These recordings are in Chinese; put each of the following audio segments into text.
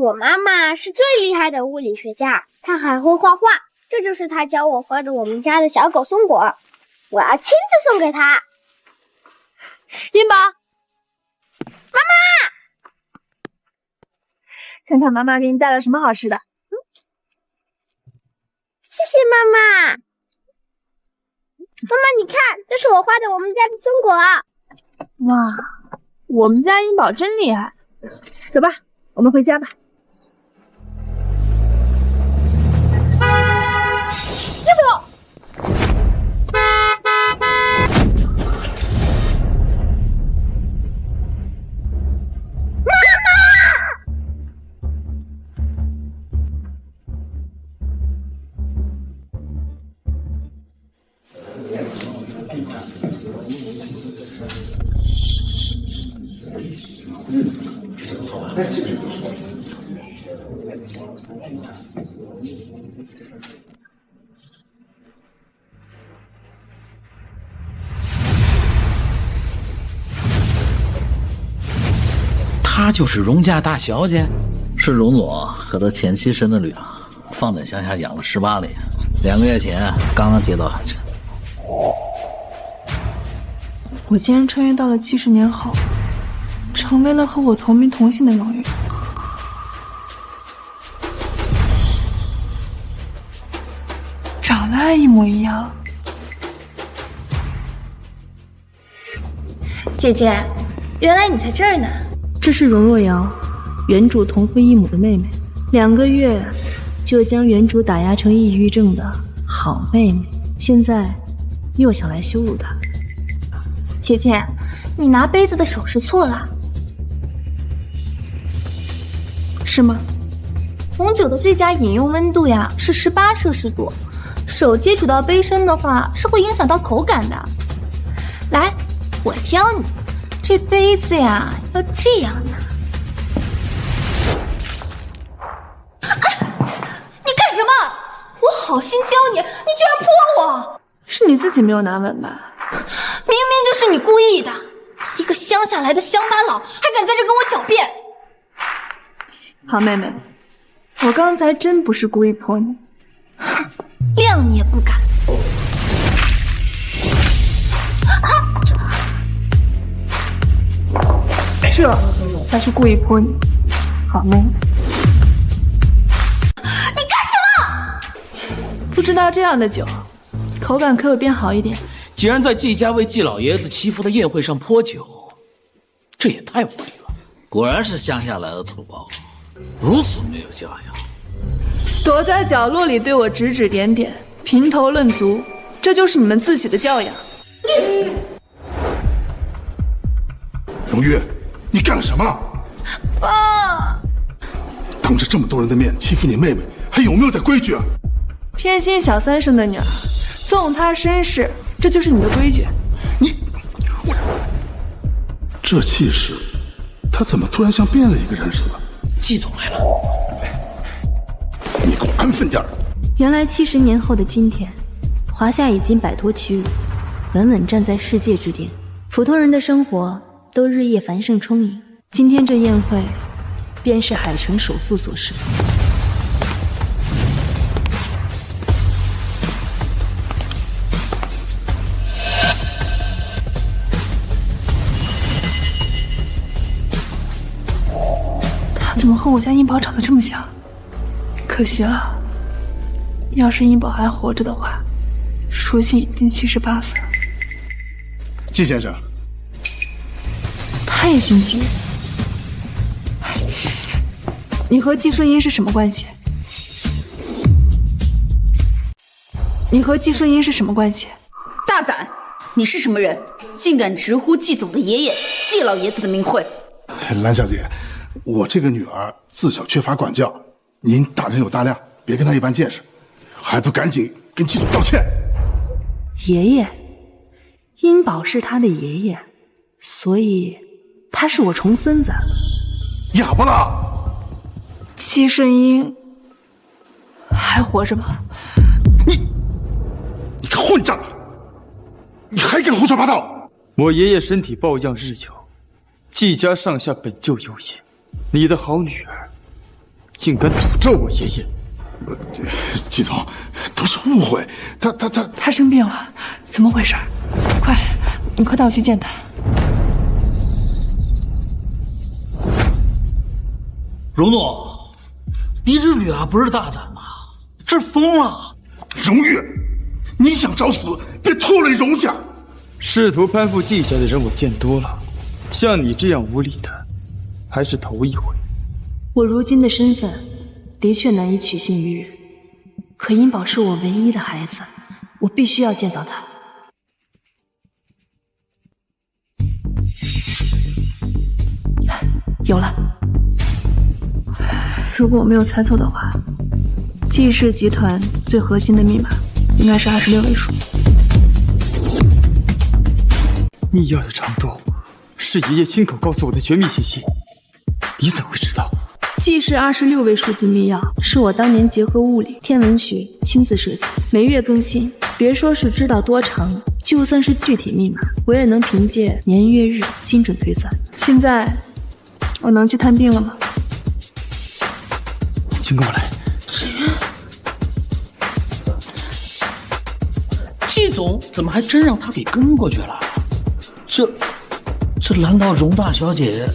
我妈妈是最厉害的物理学家，她还会画画，这就是她教我画的我们家的小狗松果，我要亲自送给她。英宝，妈妈，看看妈妈给你带了什么好吃的。谢谢妈妈。妈妈，你看，这是我画的我们家的松果。哇，我们家英宝真厉害。走吧，我们回家吧。英宝，她就是荣家大小姐，是荣总和他前妻生的女儿，放在乡下养了18年，2个月前刚刚接到寒碜。我竟然穿越到了70年后，成为了和我同名同姓的荣誉。长得还一模一样。姐姐，原来你在这儿呢。这是荣若瑶，原主同父异母的妹妹，2个月就将原主打压成抑郁症的好妹妹，现在又想来羞辱她。姐姐，你拿杯子的手势错了。是吗？红酒的最佳饮用温度呀是18摄氏度，手接触到杯身的话是会影响到口感的。来，我教你，这杯子呀要这样拿。你干什么？我好心教你，你居然泼我！是你自己没有拿稳吧？明明就是你故意的，一个乡下来的乡巴佬，还敢在这跟我狡辩！好妹妹，我刚才真不是故意泼你。谅你也不敢。这才是故意泼你，好妹妹。你干什么？不知道这样的酒，口感可有变好一点？竟然在季家为季老爷子祈福的宴会上泼酒，这也太无礼了。果然是乡下来的土包，如此没有教养。躲在角落里对我指指点点，评头论足，这就是你们自诩的教养。荣玉，你干了什么？爸！当着这么多人的面欺负你妹妹，还有没有点规矩啊？偏心小三生的女儿，纵她身世，这就是你的规矩。我这气势，他怎么突然像变了一个人似的？季总来了，你给我安分点儿！原来70年后的今天，华夏已经摆脱屈辱，稳稳站在世界之巅，普通人的生活都日夜繁盛充盈。今天这宴会，便是海城首富所设。他怎么和我家英宝长得这么像？可惜了，要是英宝还活着的话，如今已经78岁了。季先生，他也姓季。你和季顺英是什么关系？你和季顺英是什么关系？大胆！你是什么人？竟敢直呼季总的爷爷季老爷子的名讳！蓝小姐，我这个女儿自小缺乏管教，您大人有大量，别跟她一般见识，还不赶紧跟季总道歉！爷爷，英宝是他的爷爷，所以他是我重孙子。哑巴了！季顺英还活着吗？你个混账！你还敢胡说八道！我爷爷身体抱恙日久，季家上下本就有业，你的好女儿竟敢诅咒我爷爷！季总，都是误会，他生病了，怎么回事？快，你快带我去见他。荣诺，你这女儿不是大胆吗？这是疯了！荣月，你想找死，别拖累荣家。试图攀附季小姐的人我见多了，像你这样无礼的，还是头一回。我如今的身份的确难以取信于人，可殷宝是我唯一的孩子，我必须要见到他。有了，如果我没有猜错的话，季氏集团最核心的密码应该是26位数。密钥的长度是爷爷亲口告诉我的绝密信息，你怎么会知道？季氏26位数字密钥是我当年结合物理、天文学亲自设计，每月更新。别说是知道多长，就算是具体密码，我也能凭借年月日精准推算。现在我能去探病了吗？请跟我来。季总怎么还真让他给跟过去了？这难道荣大小姐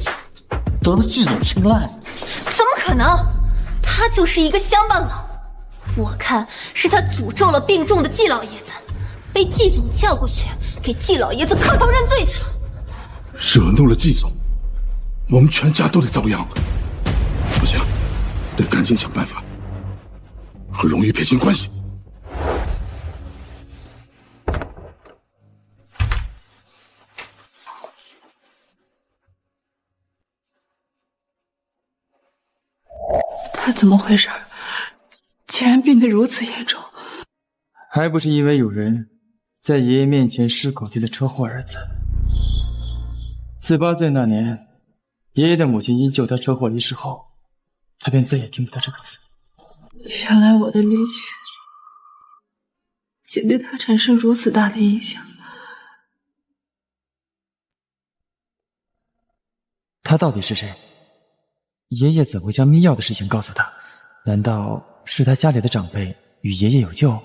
得了季总青睐？怎么可能？他就是一个乡巴佬，我看是他诅咒了病重的季老爷子，被季总叫过去给季老爷子磕头认罪去了。惹怒了季总，我们全家都得遭殃。不行，得赶紧想办法和荣玉撇清关系。他怎么回事？竟然病得如此严重！还不是因为有人在爷爷面前矢口踢了车祸儿子。自8岁那年，爷爷的母亲因救他车祸离世后，他便再也听不到这个字。原来我的离去竟对他产生如此大的影响。他到底是谁？爷爷怎会将密钥的事情告诉他？难道是他家里的长辈与爷爷有救？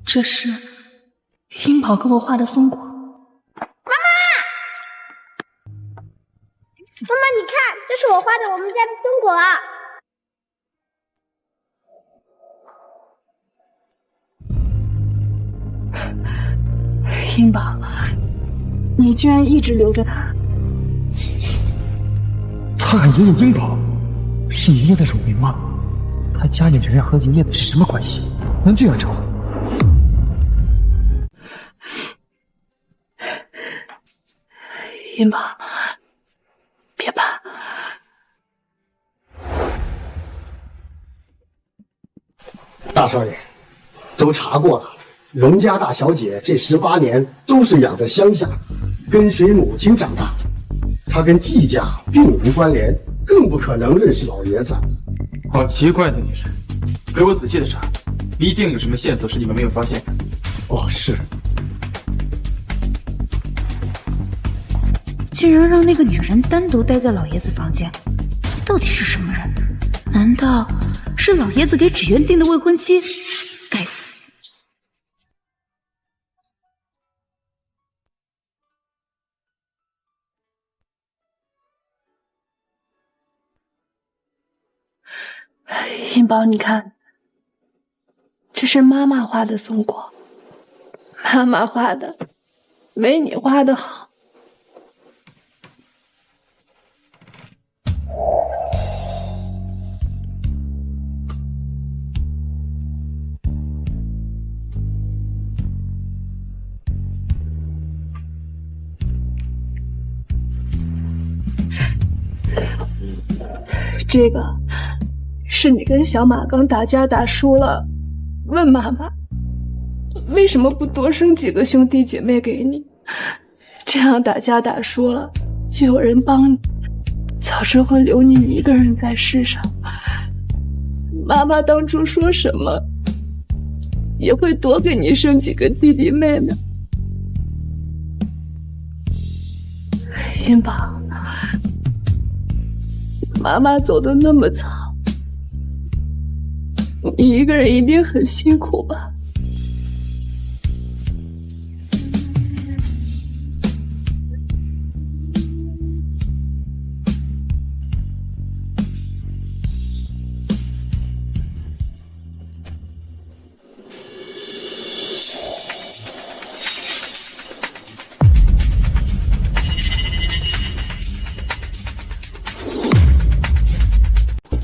这是殷宝给我画的松果。妈妈，你看，这是我画的我们家的松果啊！殷宝，你居然一直留着它。他喊爷爷殷宝，是爷爷的乳名吗？他家里人和爷爷的是什么关系？能这样称呼？殷宝，别怕。大少爷，都查过了，荣家大小姐这18年都是养在乡下，跟随母亲长大，她跟季家并无关联，更不可能认识老爷子。好奇怪的女人，给我仔细的查，一定有什么线索是你们没有发现的。哦，是。竟然让那个女人单独待在老爷子房间，到底是什么人？难道是老爷子给芷渊定的未婚妻？该死！殷宝，你看，这是妈妈画的松果，妈妈画的没你画的好。这个是你跟小马刚打架打输了，问妈妈为什么不多生几个兄弟姐妹给你，这样打架打输了就有人帮你，早知会留你一个人在世上。妈妈当初说什么，也会多给你生几个弟弟妹妹。英宝，妈妈走得那么早，你一个人一定很辛苦吧？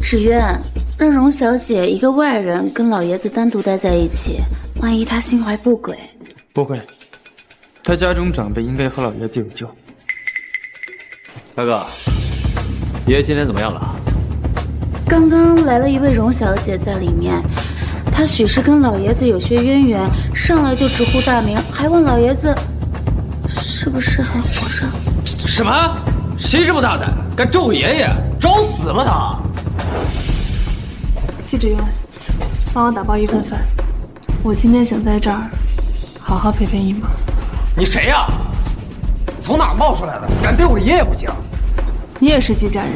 芷渊，让荣小姐一个外人跟老爷子单独待在一起，万一她心怀不轨。不会，他家中长辈应该和老爷子有救。大哥，爷爷今天怎么样了？刚刚来了一位荣小姐在里面，她许是跟老爷子有些渊源，上来就直呼大名，还问老爷子是不是还活着。什么？谁这么大胆，敢咒爷爷？找死吧他！季芷渊，帮我打包一份饭，我今天想在这儿好好陪陪姨妈。你谁呀？从哪儿冒出来的？敢对我爷爷不敬？你也是季家人，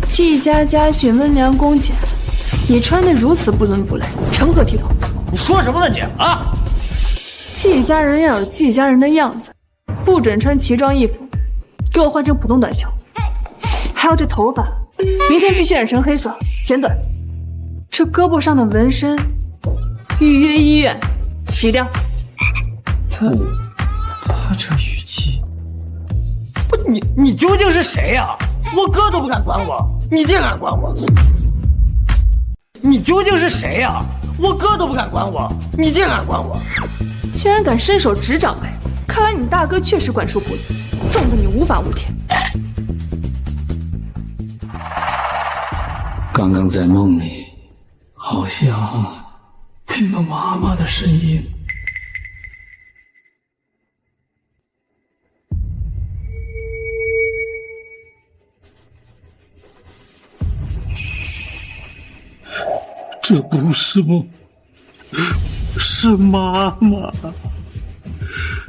季家家训温良恭俭，你穿得如此不伦不类，成何体统？你说什么呢你啊？季家人要有季家人的样子，不准穿奇装异服，给我换成普通短袖。还有这头发，明天必须染成黑色，剪短。这胳膊上的纹身，预约医院，洗掉。他这语气，不，你究竟是谁呀？我哥都不敢管我，你竟敢管我！你究竟是谁呀？我哥都不敢管我，你竟敢管我！竟然敢伸手指长辈，看来你大哥确实管束不力，重得你无法无天。刚刚在梦里，好像听到妈妈的声音。这不是梦，是妈妈。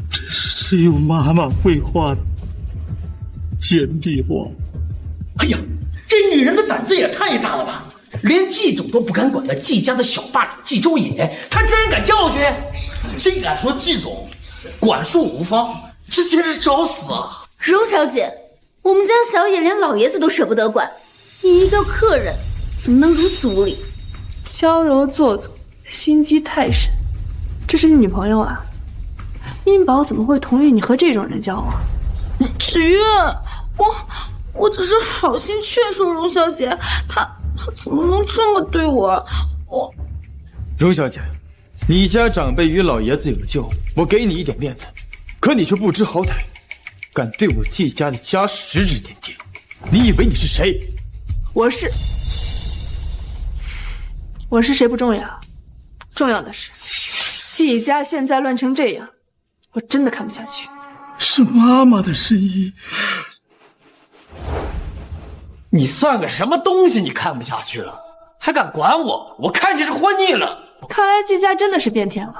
这是只有妈妈会画的简笔画。哎呀，这女人的胆子也太大了吧！连季总都不敢管的季家的小霸主季周野，他居然敢教训！谁敢说季总管束无方？这简直找死啊！荣小姐，我们家小野连老爷子都舍不得管，你一个客人怎么能如此无礼？娇柔做作，心机太深，这是你女朋友啊？殷宝怎么会同意你和这种人交往？芷月，我只是好心劝说荣小姐，她怎么能这么对我？荣小姐，你家长辈与老爷子有救，我给你一点面子，可你却不知好歹，敢对我季家的家事指指点点，你以为你是谁？我是谁不重要，重要的是季家现在乱成这样，我真的看不下去。是妈妈的声音。你算个什么东西？你看不下去了，还敢管我？我看你是活腻了。看来季家真的是变天了，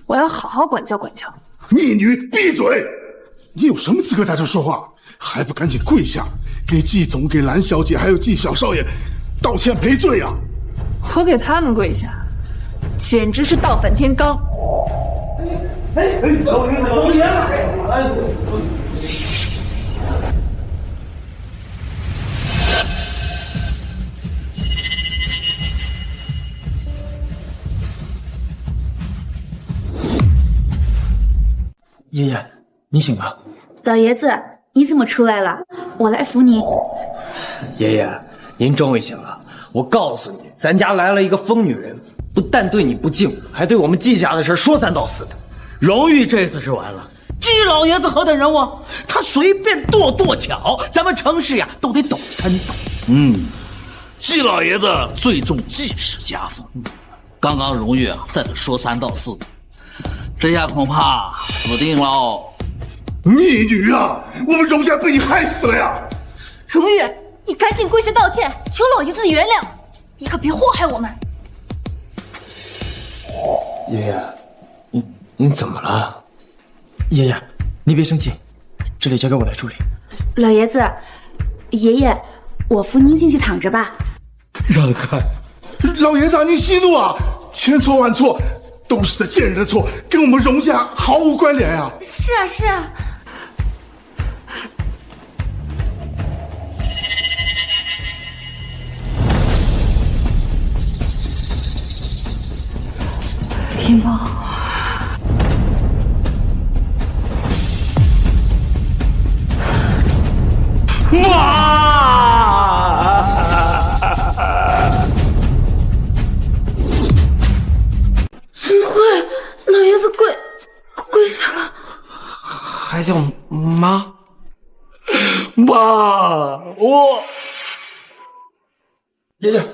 我要好好管教管教。逆女，闭嘴！你有什么资格在这说话？还不赶紧跪下，给季总、给蓝小姐还有季小少爷道歉赔罪啊！我给他们跪下，简直是倒反天罡。爷爷，你醒了。老爷子，你怎么出来了？我来扶你。爷爷，您终于醒了。我告诉你，咱家来了一个疯女人，不但对你不敬，还对我们季家的事说三道四的。荣誉这次是完了。季老爷子何等人物，他随便跺脚，咱们程氏呀都得抖三抖。季老爷子最重季氏家风，刚刚荣誉在这说三道四的，这下恐怕死定喽。逆女啊！我们荣家被你害死了呀！荣玉，你赶紧跪下道歉，求老爷子的原谅，你可别祸害我们。爷爷，您怎么了？爷爷，你别生气，这里交给我来处理。老爷子，爷爷，我扶您进去躺着吧。让开！老爷子，您息怒啊！千错万错，都是这贱人的错，跟我们荣家毫无关联啊！是啊，是啊。银宝，怎么会？老爷子跪下了，还叫妈？妈，我爷爷，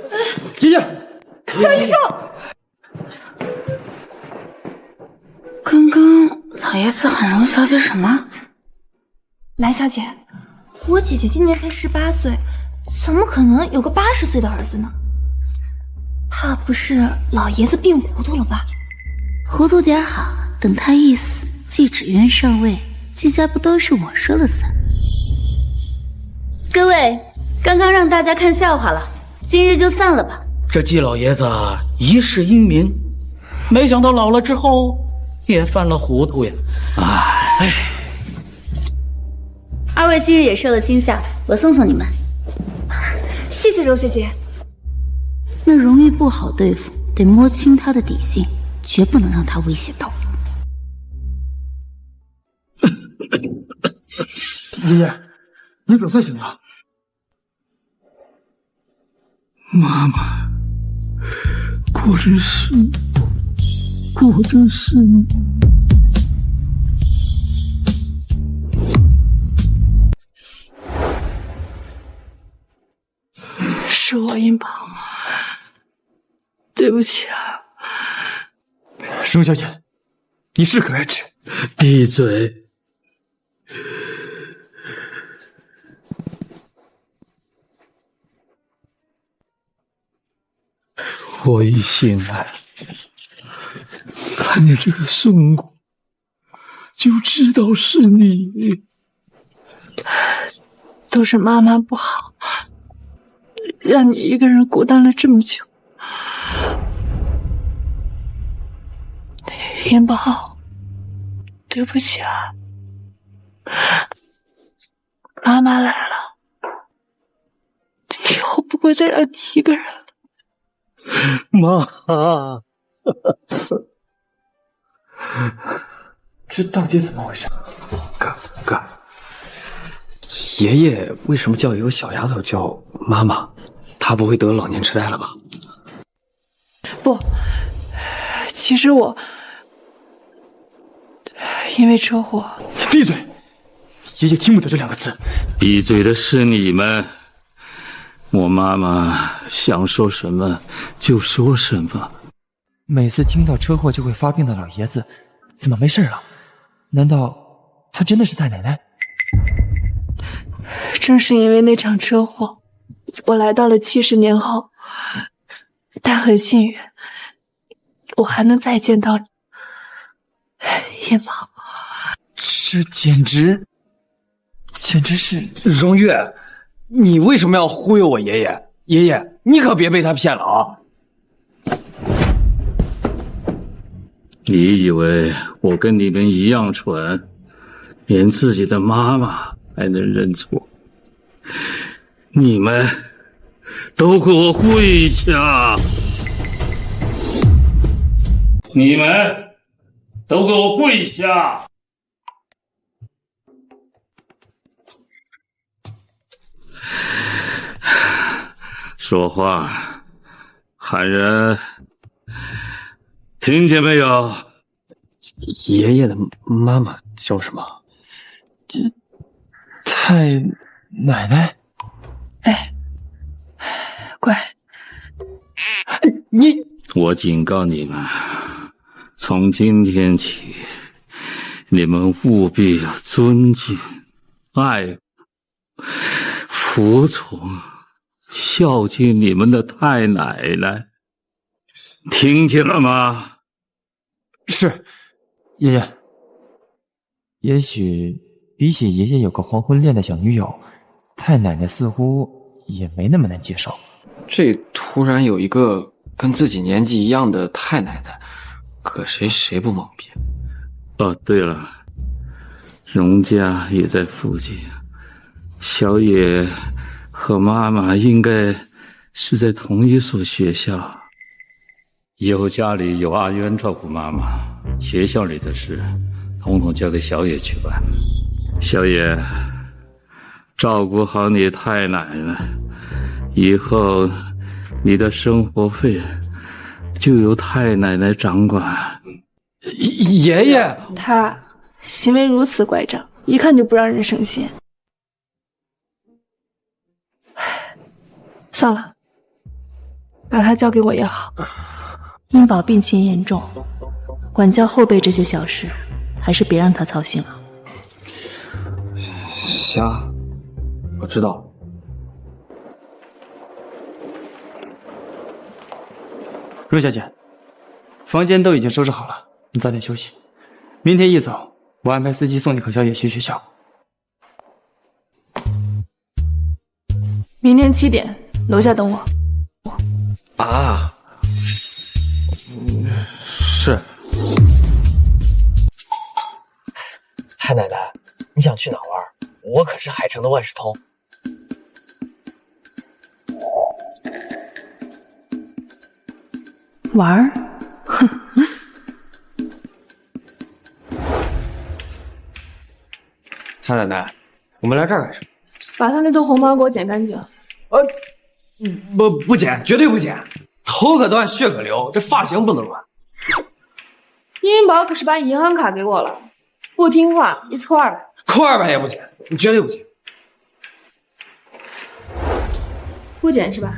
叫医生。刚刚老爷子喊荣小姐什么？蓝小姐，我姐姐今年才18岁，怎么可能有个80岁的儿子呢？怕不是老爷子病糊涂了吧？糊涂点好，等他一死，季芷渊上位，季家不都是我说了算？各位，刚刚让大家看笑话了，今日就散了吧。这季老爷子一世英名，没想到老了之后也犯了糊涂呀！哎，二位今日也受了惊吓，我送送你们。谢谢柔学姐。那荣玉不好对付，得摸清他的底细，绝不能让他威胁到我。爷爷，你总算醒了。妈妈，果真是你。是我银宝，对不起啊。荣小姐，你适可而止。闭嘴！我一醒来，看见这个宋果，就知道是你。都是妈妈不好，让你一个人孤单了这么久。银宝，对不起啊，妈妈来了，以后不会再让你一个人了。妈，这到底怎么回事？哥，爷爷为什么叫一个小丫头叫妈妈？她不会得老年痴呆了吧？不，其实我因为车祸。闭嘴！爷爷听不得这2个字。闭嘴的是你们。我妈妈想说什么就说什么。每次听到车祸就会发病的老爷子，怎么没事了？难道他真的是大奶奶？正是因为那场车祸，我来到了70年后，但很幸运，我还能再见到你，银宝。这简直是荣玉，你为什么要忽悠我爷爷？爷爷，你可别被他骗了啊！你以为我跟你们一样蠢，连自己的妈妈还能认错？你们都给我跪下！你们都给我跪下！说话，喊人，听见没有？爷爷的妈妈叫什么？太奶奶。哎，乖，我警告你们，从今天起，你们务必要尊敬、爱护、服从、孝敬你们的太奶奶，听见了吗？是，爷爷。也许比起爷爷有个黄昏恋的小女友，太奶奶似乎也没那么难接受。这突然有一个跟自己年纪一样的太奶奶，可谁不懵逼？哦，对了，荣家也在附近，小野和妈妈应该是在同一所学校。以后家里有阿渊照顾妈妈，学校里的事统统交给小野去办。小野，照顾好你太奶奶，以后你的生活费就由太奶奶掌管。爷爷，他行为如此乖张，一看就不让人省心。算了，把他交给我也好。英宝病情严重，管教后辈这些小事，还是别让他操心了。行，我知道了。陆小姐，房间都已经收拾好了，你早点休息。明天一早，我安排司机送你和小野去学校。明天7点，楼下等我。啊，是。太奶奶，你想去哪玩？我可是海城的万事通。玩儿？哼！太奶奶，我们来这儿干什么？把他那头红毛给我剪干净。不剪，绝对不剪。头可断，血可流，这发型不能乱。英宝可是把银行卡给我了，不听话一次扣200，扣200也不剪，你绝对不剪。不剪是吧？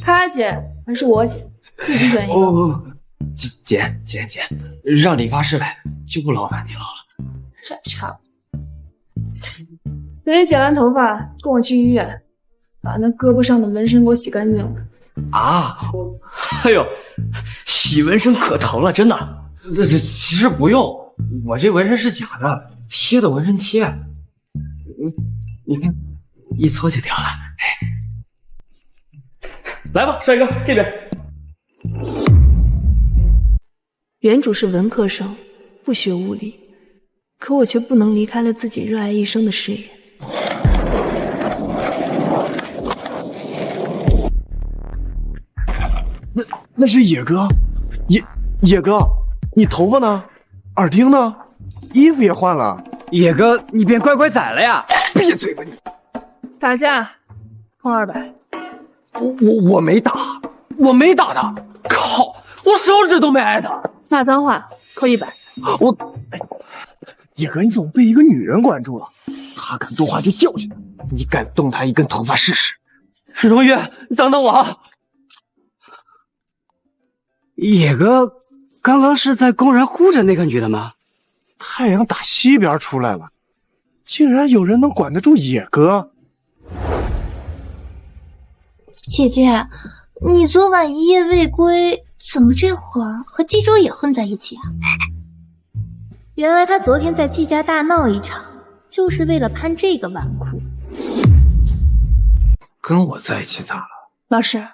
他剪还是我剪？自己选一个。哦，剪，让理发师来，就不劳烦你了。这差。等你剪完头发，跟我去医院，把那胳膊上的纹身给我洗干净了。啊！哎呦，洗纹身可疼了，真的。这其实不用，我这纹身是假的，贴的纹身贴。你看，一搓就掉了。来吧，帅哥，这边。原主是文科生，不学物理，可我却不能离开了自己热爱一生的事业。那是野哥，野哥，你头发呢？耳钉呢？衣服也换了。野哥，你变乖乖仔了呀？闭嘴吧你！打架，扣200。我没打，我没打他。靠，我手指都没挨他。骂脏话，扣100。野哥，你怎么被一个女人管住了？他敢动话就教训他，你敢动他一根头发试试？荣玉，等等我。野哥刚刚是在公然护着那个女的吗？太阳打西边出来了，竟然有人能管得住野哥。姐姐，你昨晚一夜未归，怎么这会儿和季州也混在一起啊？原来他昨天在季家大闹一场，就是为了攀这个纨绔。跟我在一起咋了？老师，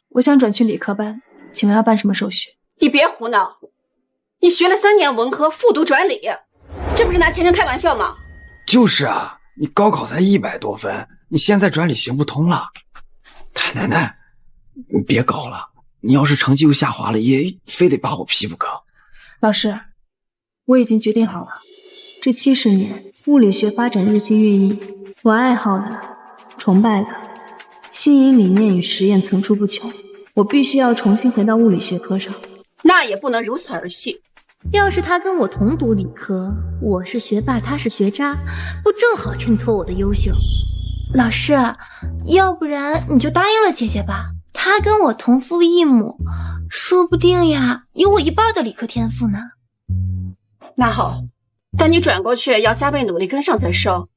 我想转去理科班，请问要办什么手续？你别胡闹！你学了3年文科，复读转理，这不是拿前程开玩笑吗？就是啊，你高考才100多分，你现在转理行不通了。太奶奶，你别搞了，你要是成绩又下滑了，也非得把我批不可。老师，我已经决定好了，这70年物理学发展日新月异，我爱好的、崇拜的、新颖理念与实验层出不穷，我必须要重新回到物理学科上。那也不能如此儿戏。要是他跟我同读理科，我是学霸，他是学渣，不正好衬托我的优秀？老师，要不然你就答应了姐姐吧，他跟我同父异母，说不定呀有我1半的理科天赋呢。那好，但你转过去要加倍努力跟上才是哦。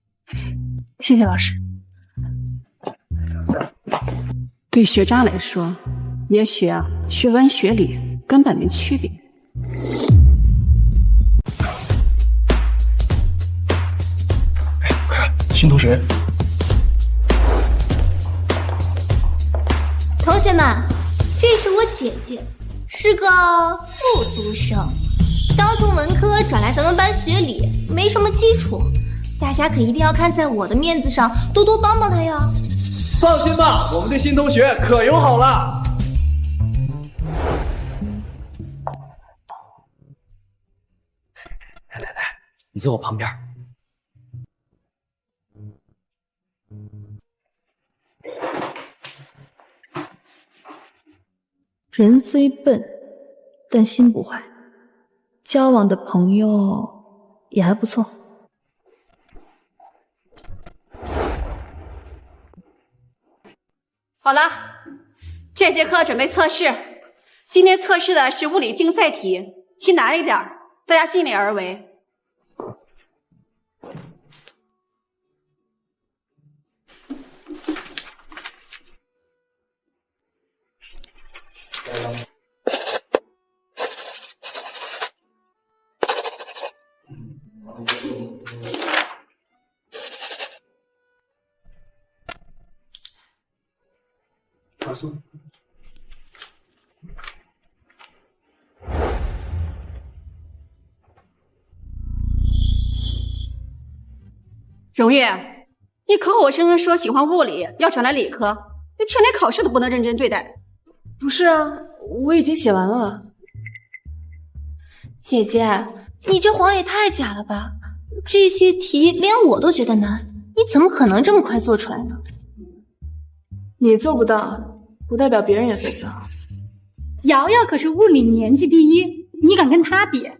谢谢老师。对学渣来说，也许学文学理根本没区别。新同学，同学们，这是我姐姐，是个复读生，刚从文科转来咱们班学理，没什么基础，大家可一定要看在我的面子上，多多帮帮她呀。放心吧，我们对新同学可友好了。来，你坐我旁边。人虽笨，但心不坏，交往的朋友也还不错。好了，这节课准备测试。今天测试的是物理竞赛题，题难一点，大家尽力而为。荣月，你口口声声说喜欢物理，要转来理科，你全连考试都不能认真对待。不是啊，我已经写完了。姐姐，你这谎也太假了吧！这些题连我都觉得难，你怎么可能这么快做出来呢？你做不到，不代表别人也做不到。瑶瑶可是物理年级第一，你敢跟她比？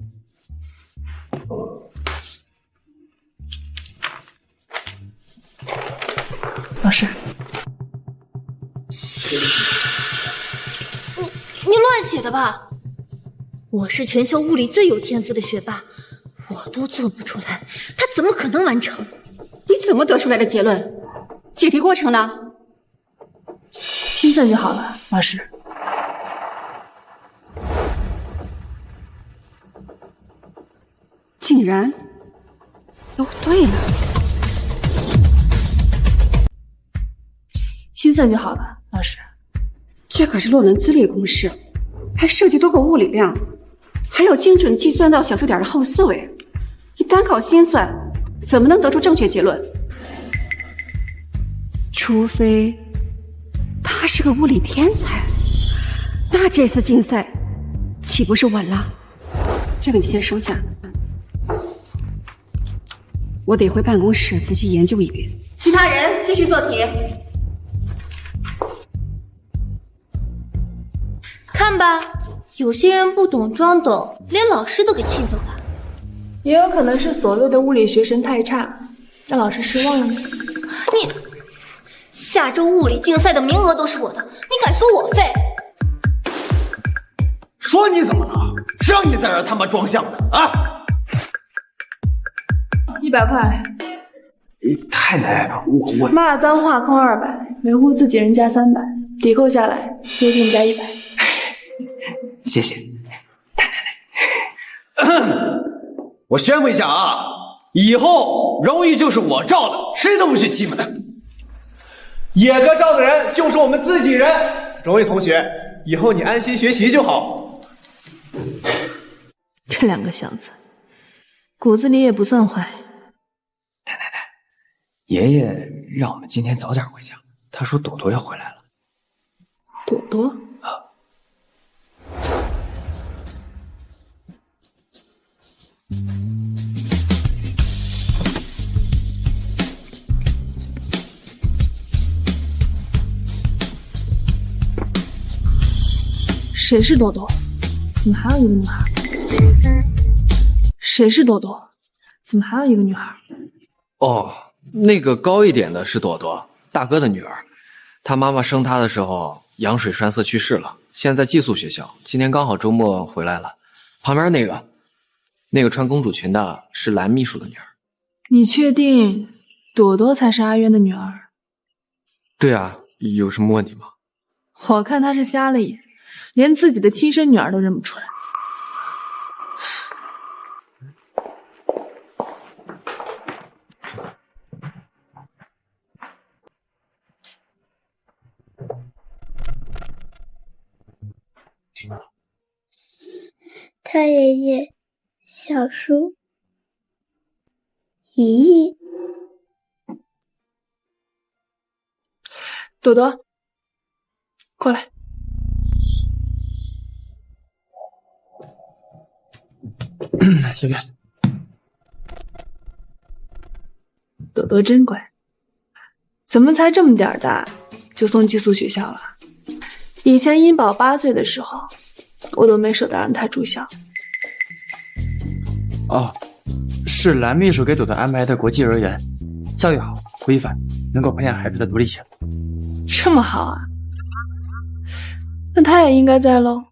老师，你乱写的吧？我是全校物理最有天赋的学霸，我都做不出来，他怎么可能完成？你怎么得出来的结论？解题过程呢？心算就好了，老师。竟然都对了。心算就好了，老师。这可是洛伦兹力公式，还涉及多个物理量，还有精准计算到小数点的后四位。你单靠心算，怎么能得出正确结论？除非他是个物理天才，那这次竞赛岂不是稳了？这个你先收下，我得回办公室仔细研究一遍。其他人继续做题。看吧，有些人不懂装懂，连老师都给气走了。也有可能是所谓的物理学神太差，让老师失望了呢。你下周物理竞赛的名额都是我的，你敢说我废？说你怎么了？谁让你在这儿他妈装像的啊？100块。太奶，我骂脏话扣200，维护自己人加300，抵扣下来修订加100。谢谢。我宣布一下啊，以后荣誉就是我照的，谁都不许欺负他。野哥照的人就是我们自己人。荣誉同学，以后你安心学习就好。这两个小子骨子里也不算坏。奶，爷爷让我们今天早点回家，他说朵朵要回来了。朵朵啊。谁是朵朵？怎么还有一个女孩？谁是朵朵？怎么还有一个女孩？哦，那个高一点的是朵朵，大哥的女儿。她妈妈生她的时候羊水栓塞去世了，现在寄宿学校，今天刚好周末回来了。旁边那个那个穿公主裙的是蓝秘书的女儿。你确定朵朵才是阿渊的女儿？对啊，有什么问题吗？我看他是瞎了眼，连自己的亲生女儿都认不出来。太爷爷，小叔，姨姨，朵朵，过来。小月，朵朵真乖，怎么才这么点儿大就送寄宿学校了？以前殷宝8岁的时候，我都没舍得让他住校。哦，是蓝秘书给朵朵安排的国际幼儿园，教育好、规范，能够培养孩子的独立性。这么好啊？那他也应该在喽。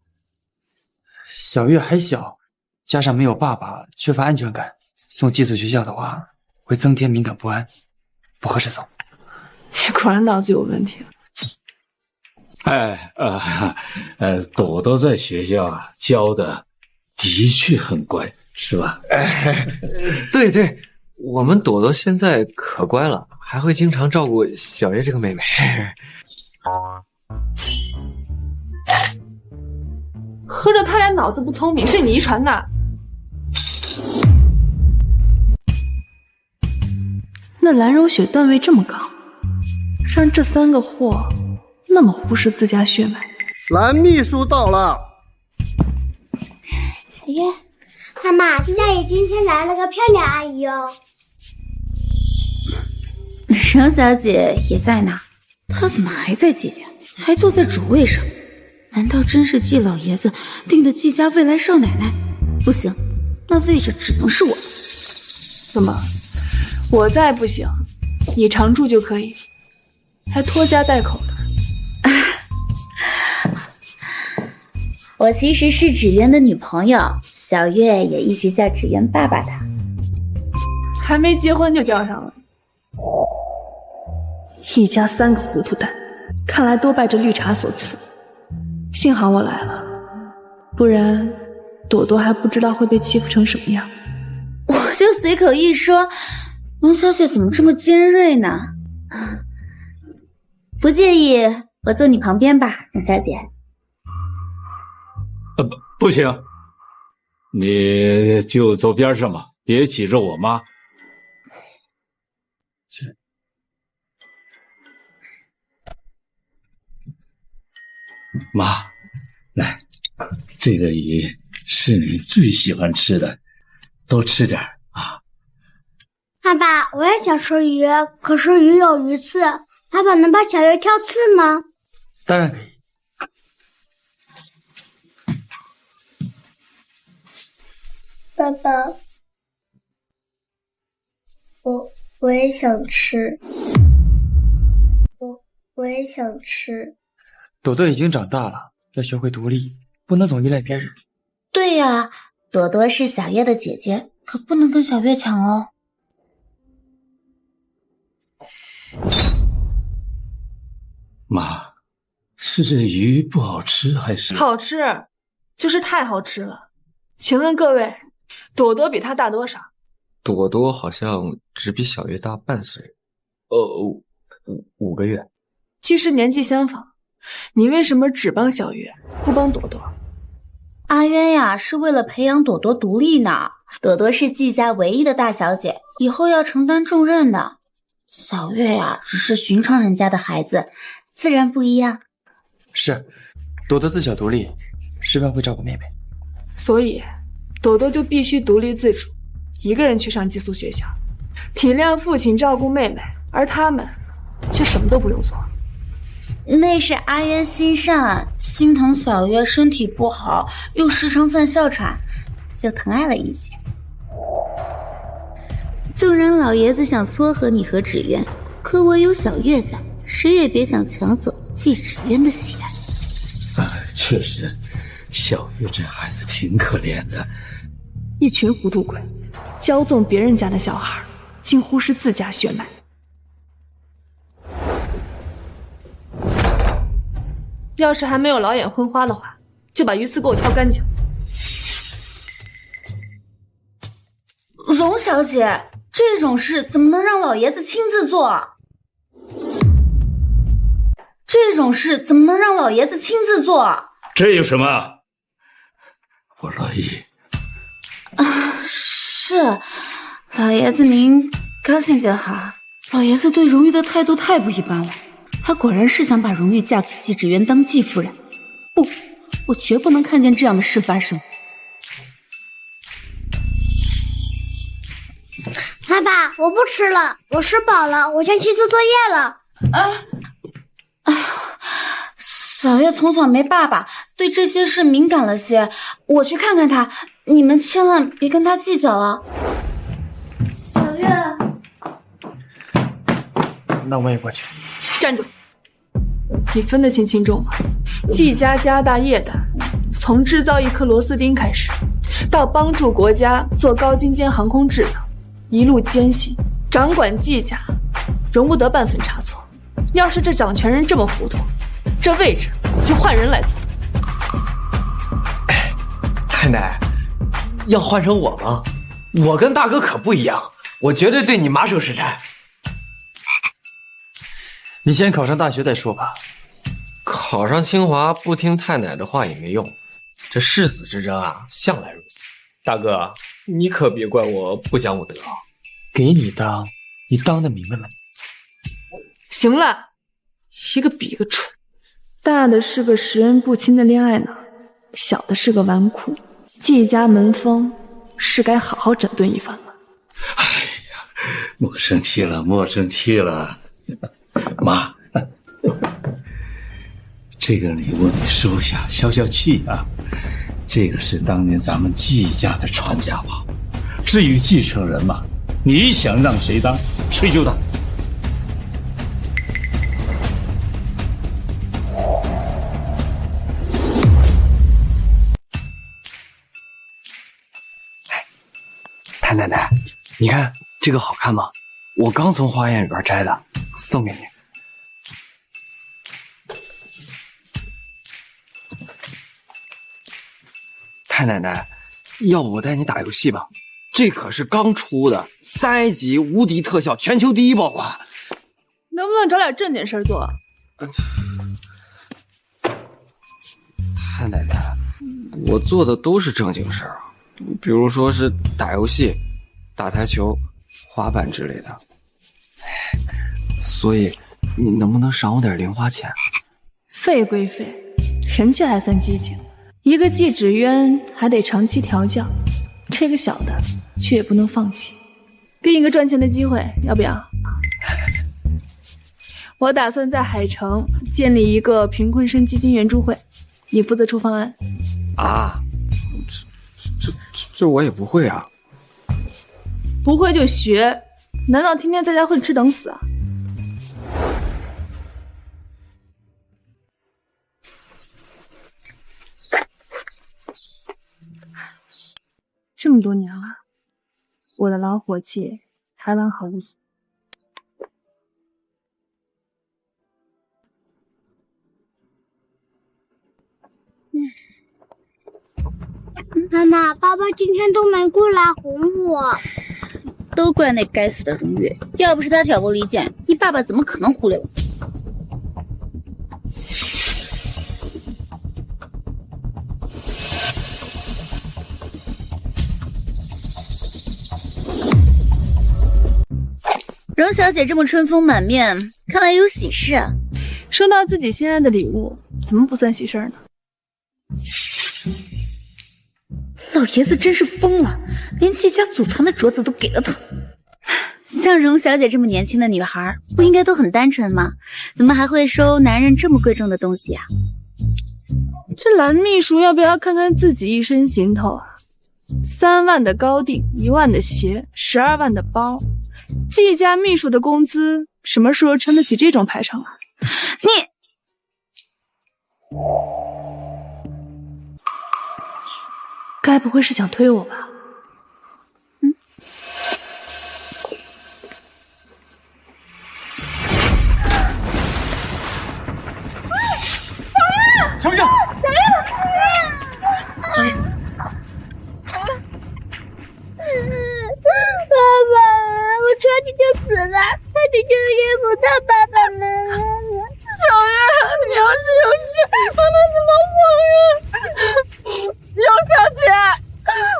小月还小，加上没有爸爸，缺乏安全感，送寄宿学校的话，会增添敏感不安，不合适送。你果然脑子有问题。朵朵在学校啊教的的确很乖，是吧？对对，我们朵朵现在可乖了，还会经常照顾小月这个妹妹。合着他俩脑子不聪明，是你遗传的。那蓝柔雪段位这么高，让这3个货那么忽视自家血脉。蓝秘书到了。小月，妈妈，家里今天来了个漂亮阿姨哦。荣小姐也在呢，她怎么还在季家，还坐在主位上？难道真是季老爷子定的季家未来少奶奶？不行，那位置只能是我。怎么，我在不行，你常住就可以，还拖家带口的？我其实是芷渊的女朋友，小月也一直叫芷渊爸爸的。还没结婚就叫上了。一家3个糊涂蛋，看来都拜这绿茶所赐。幸好我来了，不然朵朵还不知道会被欺负成什么样。我就随口一说，龙小姐怎么这么尖锐呢？不介意我坐你旁边吧，龙小姐。不行，你就坐边上吧，别挤着我妈。妈，来，这个鱼是你最喜欢吃的，多吃点啊。爸爸，我也想吃鱼，可是鱼有鱼刺，爸爸能帮小月挑刺吗？当然可以。爸爸，我也想吃，我也想吃。朵朵已经长大了，要学会独立，不能总依赖别人。对呀，朵朵是小月的姐姐，可不能跟小月抢哦。妈，是这鱼不好吃还是？好吃，就是太好吃了。请问各位，朵朵比她大多少？朵朵好像只比小月大半岁，5个月。其实年纪相仿，你为什么只帮小月，不帮朵朵？阿渊呀，是为了培养朵朵独立呢。朵朵是季家唯一的大小姐，以后要承担重任的。小月呀，只是寻常人家的孩子，自然不一样。是，朵朵自小独立，十分会照顾妹妹。所以，朵朵就必须独立自主，一个人去上寄宿学校，体谅父亲，照顾妹妹，而他们却什么都不用做。那是阿渊心善，心疼小月身体不好，又时常犯哮喘，就疼爱了一些。纵然老爷子想撮合你和芷渊，可我有小月在，谁也别想抢走季芷渊的喜爱。确实，小月这孩子挺可怜的，一群糊涂鬼，骄纵别人家的小孩，竟忽视自家血脉。要是还没有老眼昏花的话，就把鱼刺给我挑干净。荣小姐，这种事怎么能让老爷子亲自做？这种事怎么能让老爷子亲自做？这有什么？我乐意。是，老爷子您高兴就好。老爷子对荣誉的态度太不一般了，他果然是想把荣誉嫁给季芷渊当继夫人。不，我绝不能看见这样的事发生。爸爸，我不吃了，我吃饱了，我先去做作业了。哎呀，小月从小没爸爸，对这些事敏感了些。我去看看他，你们千万别跟他计较啊。小月，那我也过去。站住！你分得清轻重吗？季家家大业大，从制造一颗螺丝钉开始，到帮助国家做高精尖航空制造，一路艰辛，掌管季家，容不得半分差错。要是这掌权人这么糊涂，这位置就换人来做。太奶，要换成我吗？我跟大哥可不一样，我绝对对你马首是瞻。你先考上大学再说吧。考上清华不听太奶的话也没用，这誓死之争啊，向来如此。大哥，你可别怪我不讲武德。给你当，你当得明白吗？行了，一个比一个蠢。大的是个识人不清的恋爱脑，小的是个纨绔。季家门风是该好好整顿一番了。哎呀，莫生气了，莫生气了。妈，这个礼物你收下，消消气啊。这个是当年咱们季家的传家宝。至于继承人嘛，你想让谁当，谁就当。太奶奶，你看这个好看吗？我刚从花园里边摘的，送给你。太奶奶，要不我带你打游戏吧？这可是刚出的3A 级无敌特效，全球第一爆款。能不能找点正经事做？太奶奶，我做的都是正经事儿，比如说是打游戏、打台球、滑板之类的。所以你能不能赏我点零花钱？废归废，人却还算积极。一个季芷渊还得长期调教，这个小的却也不能放弃。给你个赚钱的机会，要不要？我打算在海城建立一个贫困生基金援助会，你负责出方案。啊，这我也不会啊。不会就学，难道天天在家混吃等死啊？这么多年了，我的老伙计还完好无损。妈妈，爸爸今天都没过来哄我，都怪那该死的荣誉，要不是他挑拨离间，你爸爸怎么可能忽略我？荣小姐这么春风满面，看来有喜事啊。收到自己心爱的礼物，怎么不算喜事呢？老爷子真是疯了，连季家祖传的镯子都给了他。像荣小姐这么年轻的女孩，不应该都很单纯吗？怎么还会收男人这么贵重的东西啊？这蓝秘书要不要看看自己一身行头啊？3万的高定，1万的鞋，12万的包。季家秘书的工资什么时候撑得起这种排场啊？你该不会是想推我吧？小月，爸爸，我差点就死了，差点就遇不到爸爸们了。小月，你要是有事，我能怎么帮呀？荣小姐，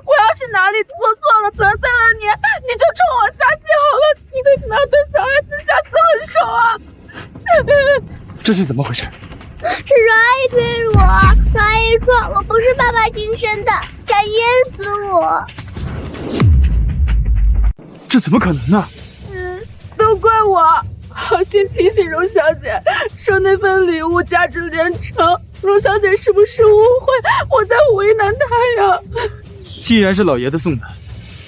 我要是哪里做错了，得罪了你，你就冲我撒气好了。你为什么要对小月子下此狠手啊？这是怎么回事？是阿姨推我，阿姨说我不是爸爸亲生的，想淹死我。这怎么可能呢？都怪我，好心提醒荣小姐，说那份礼物价值连城。荣小姐是不是误会？我在为难她呀。既然是老爷子送的，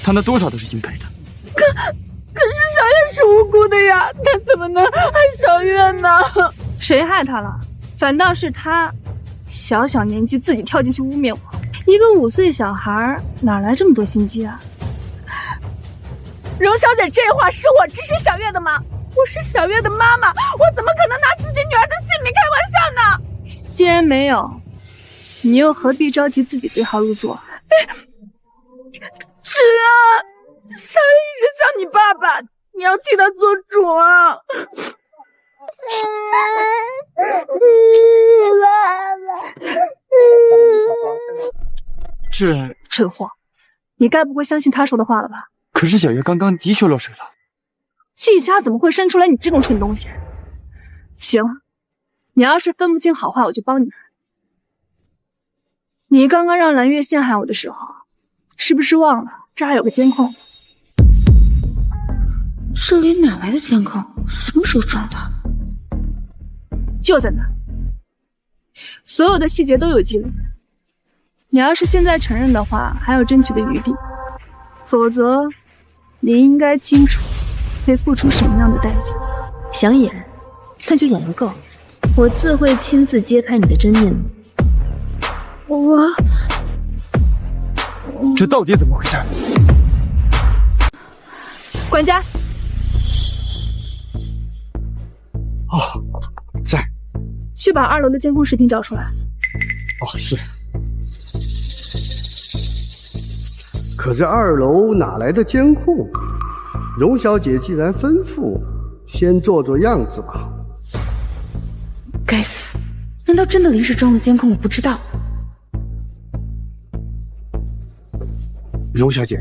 他那多少都是应该的。可是小月是无辜的呀，他怎么能害小月呢？谁害她了？反倒是她，小小年纪自己跳进去污蔑我。一个5岁小孩哪来这么多心机啊？荣小姐，这话是我指使小月的吗？我是小月的妈妈，我怎么可能拿自己女儿的性命开玩笑呢？既然没有，你又何必着急自己对号入座？芷啊，小月一直叫你爸爸，你要替他做主啊！爸爸，这蠢货，你该不会相信他说的话了吧？可是小月刚刚的确落水了。季家怎么会生出来你这种蠢东西？行，你要是分不清好坏，我就帮你。你刚刚让蓝月陷害我的时候，是不是忘了这儿有个监控？这里哪来的监控？什么时候装的？就在那，所有的细节都有记录。你要是现在承认的话，还有争取的余地；否则，你应该清楚会付出什么样的代价。想演，那就演个够，我自会亲自揭开你的真面目。这到底怎么回事？管家。哦，在。去把2楼的监控视频找出来。哦，是。可这2楼哪来的监控？荣小姐既然吩咐，先做做样子吧。该死，难道真的临时装了监控？我不知道。荣小姐，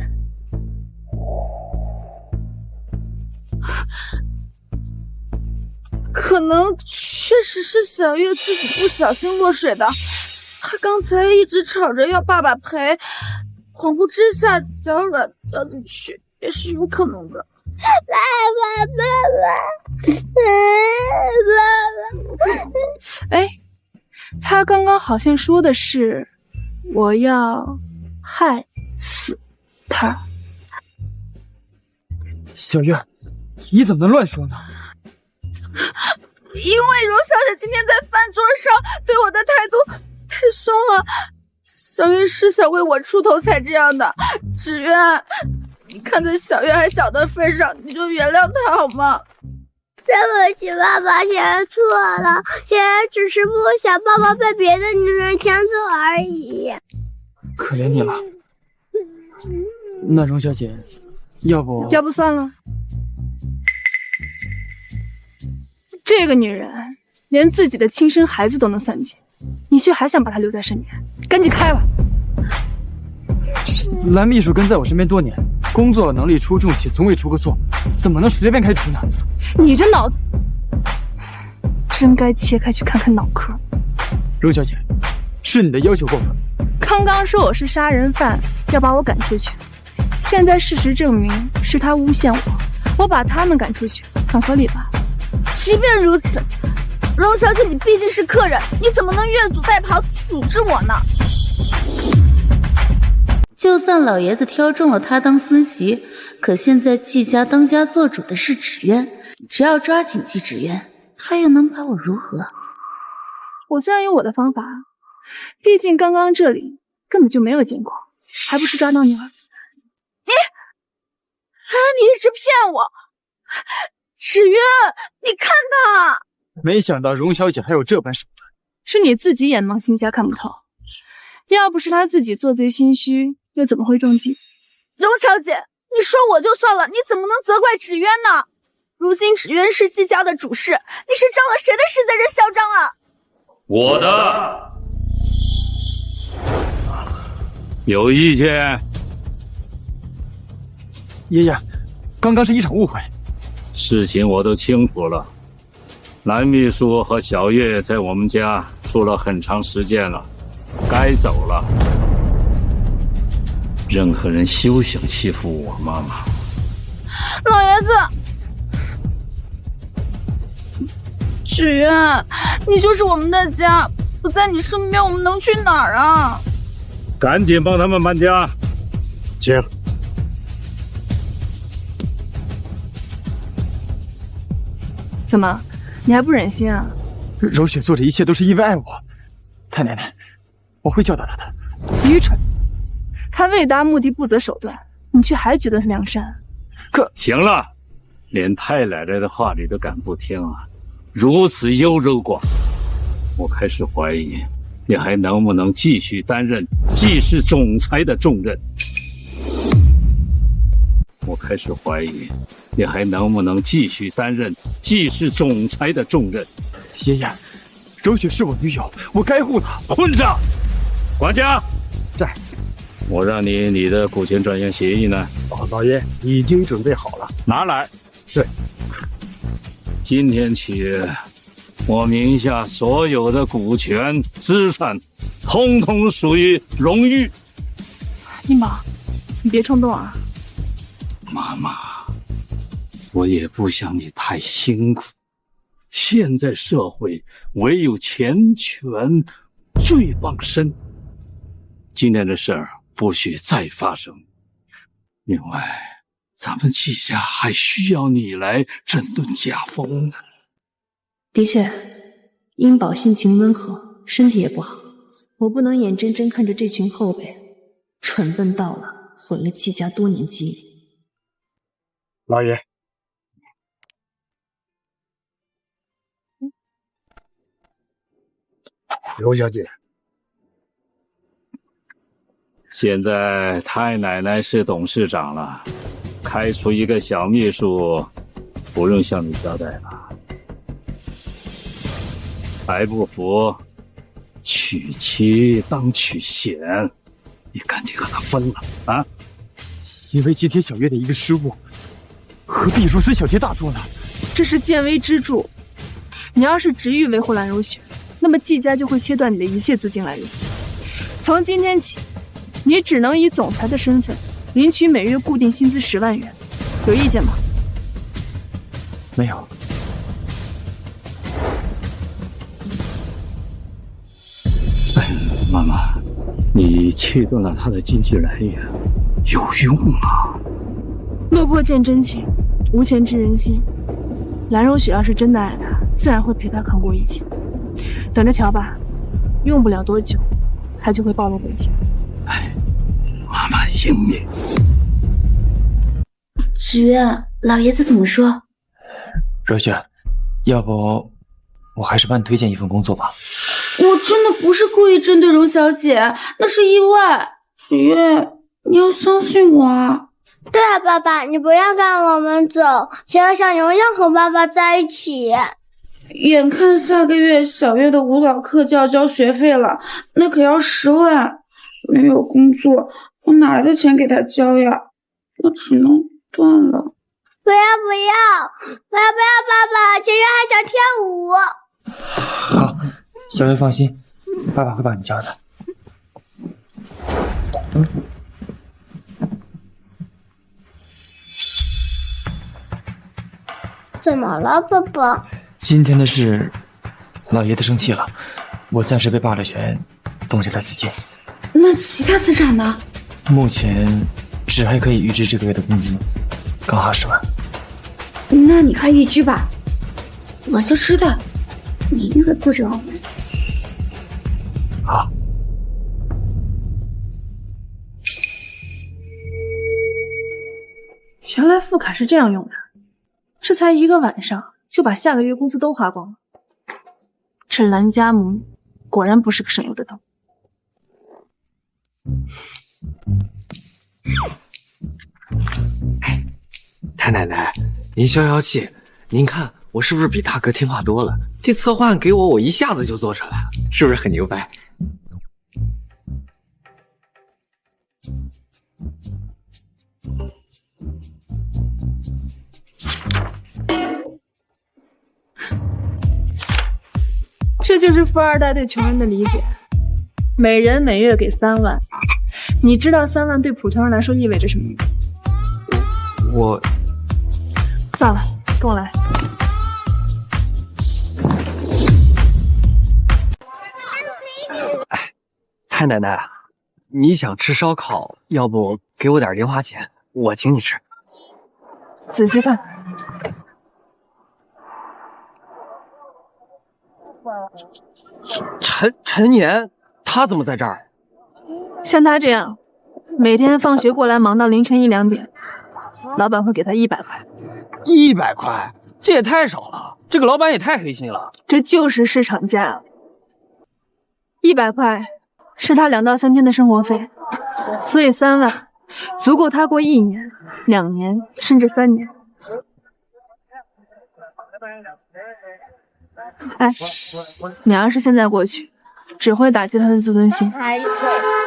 可能确实是小月自己不小心落水的，她刚才一直吵着要爸爸赔，恍惚之下脚软掉进去，也是有可能的。爸爸，哎，他刚刚好像说的是我要害死他。小月，你怎么能乱说呢？因为荣小姐今天在饭桌上对我的态度太凶了，小月是想为我出头才这样的。芷渊，你看在小月还小的份上，你就原谅她好吗？对不起，爸爸，姐错了，姐只是不想爸爸被别的女人抢走而已。可怜你了。那荣小姐，要不算了。这个女人连自己的亲生孩子都能算计，你却还想把她留在身边，赶紧开吧。蓝秘书跟在我身边多年，工作能力出众且从未出过错，怎么能随便开除呢？你这脑子真该切开去看看脑壳。荣小姐，是你的要求过分。刚刚说我是杀人犯，要把我赶出去，现在事实证明是他诬陷我，我把他们赶出去，很合理吧？即便如此，荣小姐，你毕竟是客人，你怎么能越俎代庖阻止我呢？就算老爷子挑中了他当孙媳，可现在季家当家做主的是芷渊，只要抓紧季芷渊，他又能把我如何？我自然有我的方法，毕竟刚刚这里根本就没有监控，还不是抓到你了？你一直骗我！芷渊，你看他！没想到荣小姐还有这般手段，是你自己眼盲心瞎看不透。要不是他自己做贼心虚，又怎么会中计？荣小姐，你说我就算了，你怎么能责怪芷渊呢？如今芷渊是季家的主事，你是仗了谁的势在这嚣张啊？我的。有意见？爷爷，刚刚是一场误会。事情我都清楚了。蓝秘书和小月在我们家住了很长时间了，该走了。任何人休想欺负我妈妈。老爷子，芷渊，你就是我们的家，不在你身边，我们能去哪儿啊？赶紧帮他们搬家，请。怎么，你还不忍心啊？柔雪做这一切都是因为爱我，太奶奶，我会教导她的。愚蠢！他为达目的不择手段，你却还觉得他良善？可行了，连太奶奶的话你都敢不听啊！如此优柔寡断，我开始怀疑你还能不能继续担任济世总裁的重任。我开始怀疑你还能不能继续担任济世总裁的重任。爷爷，柔雪是我女友，我该护她。混账！管家在。我让你的股权转让协议呢？老爷已经准备好了，拿来。是。今天起，我名下所有的股权资产，通通属于荣誉。一毛，你别冲动啊。妈妈，我也不想你太辛苦。现在社会唯有钱权最傍身。今天的事儿不许再发生。另外，咱们季家还需要你来整顿家风。的确，英宝性情温和，身体也不好，我不能眼睁睁看着这群后辈蠢笨到了，毁了季家多年基业。老爷，柔小姐，现在太奶奶是董事长了，开除一个小秘书，不用向你交代了。还不服，娶妻当娶贤，你赶紧和他分了啊！因为今天小月的一个失误，何必如此小题大做呢？这是见微知著。你要是执意维护蓝柔雪，那么季家就会切断你的一切资金来源。从今天起，你只能以总裁的身份领取每月固定薪资10万元，有意见吗？没有。妈妈，你切断了他的经济来源，有用吗？落魄见真情，无钱知人心。蓝柔雪要是真的爱他，自然会陪他扛过一切。等着瞧吧，用不了多久，他就会暴露本性。哎，妈妈英明。芷渊，老爷子怎么说？柔雪，要不我还是帮你推荐一份工作吧。我真的不是故意针对荣小姐，那是意外。芷渊，你要相信我啊！对啊，爸爸，你不要赶我们走，想要小牛要和爸爸在一起。眼看下个月小月的舞蹈课就要交学费了，那可要10万，没有工作，我哪来的钱给他交呀？我只能断了。不要，爸爸，小月还想跳舞。好，小月放心，爸爸会帮你教的。怎么了，爸爸？今天的事，老爷子生气了，我暂时被罢了权，冻结了资金。那其他资产呢？目前只还可以预支这个月的工资，刚好10万。那你快预支吧，我就知道你一定会顾着我们。好。原来副卡是这样用的，这才1个晚上就把下个月工资都花光了。这蓝家母女果然不是个省油的灯。太奶奶，您消消气。您看我是不是比大哥听话多了？这策划案给我一下子就做出来了，是不是很牛掰？这就是富二代对穷人的理解，每人每月给3万。你知道3万对普通人来说意味着什么吗？我算了，跟我来。太奶奶，你想吃烧烤，要不给我点零花钱，我请你吃。仔细看。陈年，他怎么在这儿？像他这样，每天放学过来忙到凌晨1、2点，老板会给他100块。100块，这也太少了，这个老板也太黑心了。这就是市场价，100块是他2到3天的生活费，所以3万足够他过1年、2年，甚至3年。哎，你要是现在过去，只会打击他的自尊心。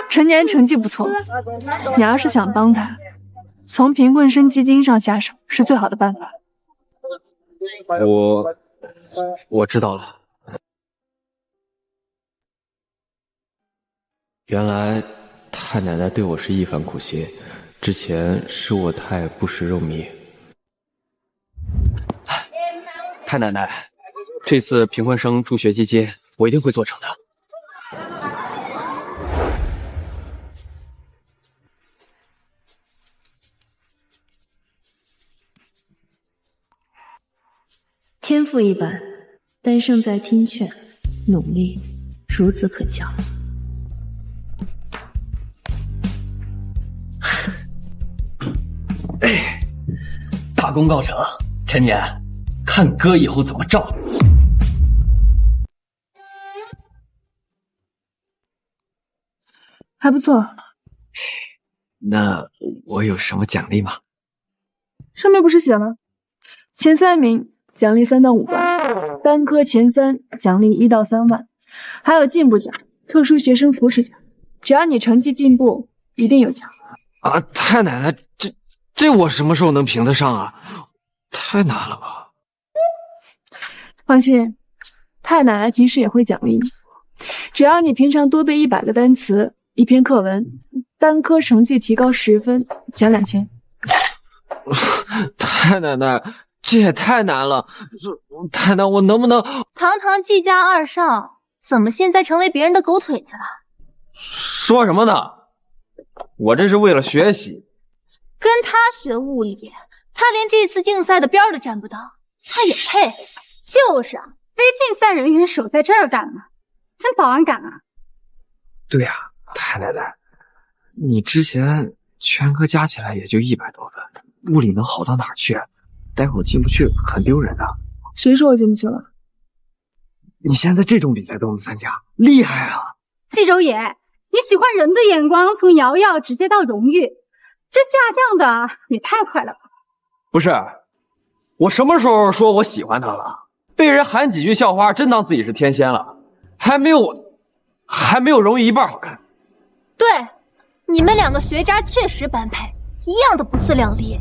陈年成绩不错，你要是想帮他，从贫困生基金上下手是最好的办法。我知道了。原来太奶奶对我是一番苦心，之前是我太不食肉糜。太奶奶，这次贫困生助学基金我一定会做成的。天赋一般，但胜在听劝，努力孺子可教。大功告成，陈年，看哥以后怎么照你。还不错。那我有什么奖励吗？上面不是写了，前3名奖励3到5万，单科前3奖励1到3万，还有进步奖、特殊学生扶持奖，只要你成绩进步，一定有奖。啊，太奶奶，这我什么时候能评得上啊？太难了吧？放心，太奶奶平时也会奖励你，只要你平常多背100个单词、1篇课文，单科成绩提高10分，奖2000。太奶奶，这也太难了！太奶，我能不能……堂堂季家2少，怎么现在成为别人的狗腿子了？说什么呢？我这是为了学习。跟他学物理，他连这次竞赛的边都沾不到，他也配？就是啊，非竞赛人员守在这儿干嘛？咱保安敢啊？对呀，太奶奶，你之前全科加起来也就100多分，物理能好到哪儿去？待会儿进不去很丢人的。谁说我进不去了？你现在这种比赛都能参加，厉害啊！季州野，你喜欢人的眼光从瑶瑶直接到荣誉，这下降的也太快了吧？不是，我什么时候说我喜欢他了？被人喊几句校花，真当自己是天仙了，还没有荣誉一半好看。对，你们2个学渣确实般配，一样的不自量力。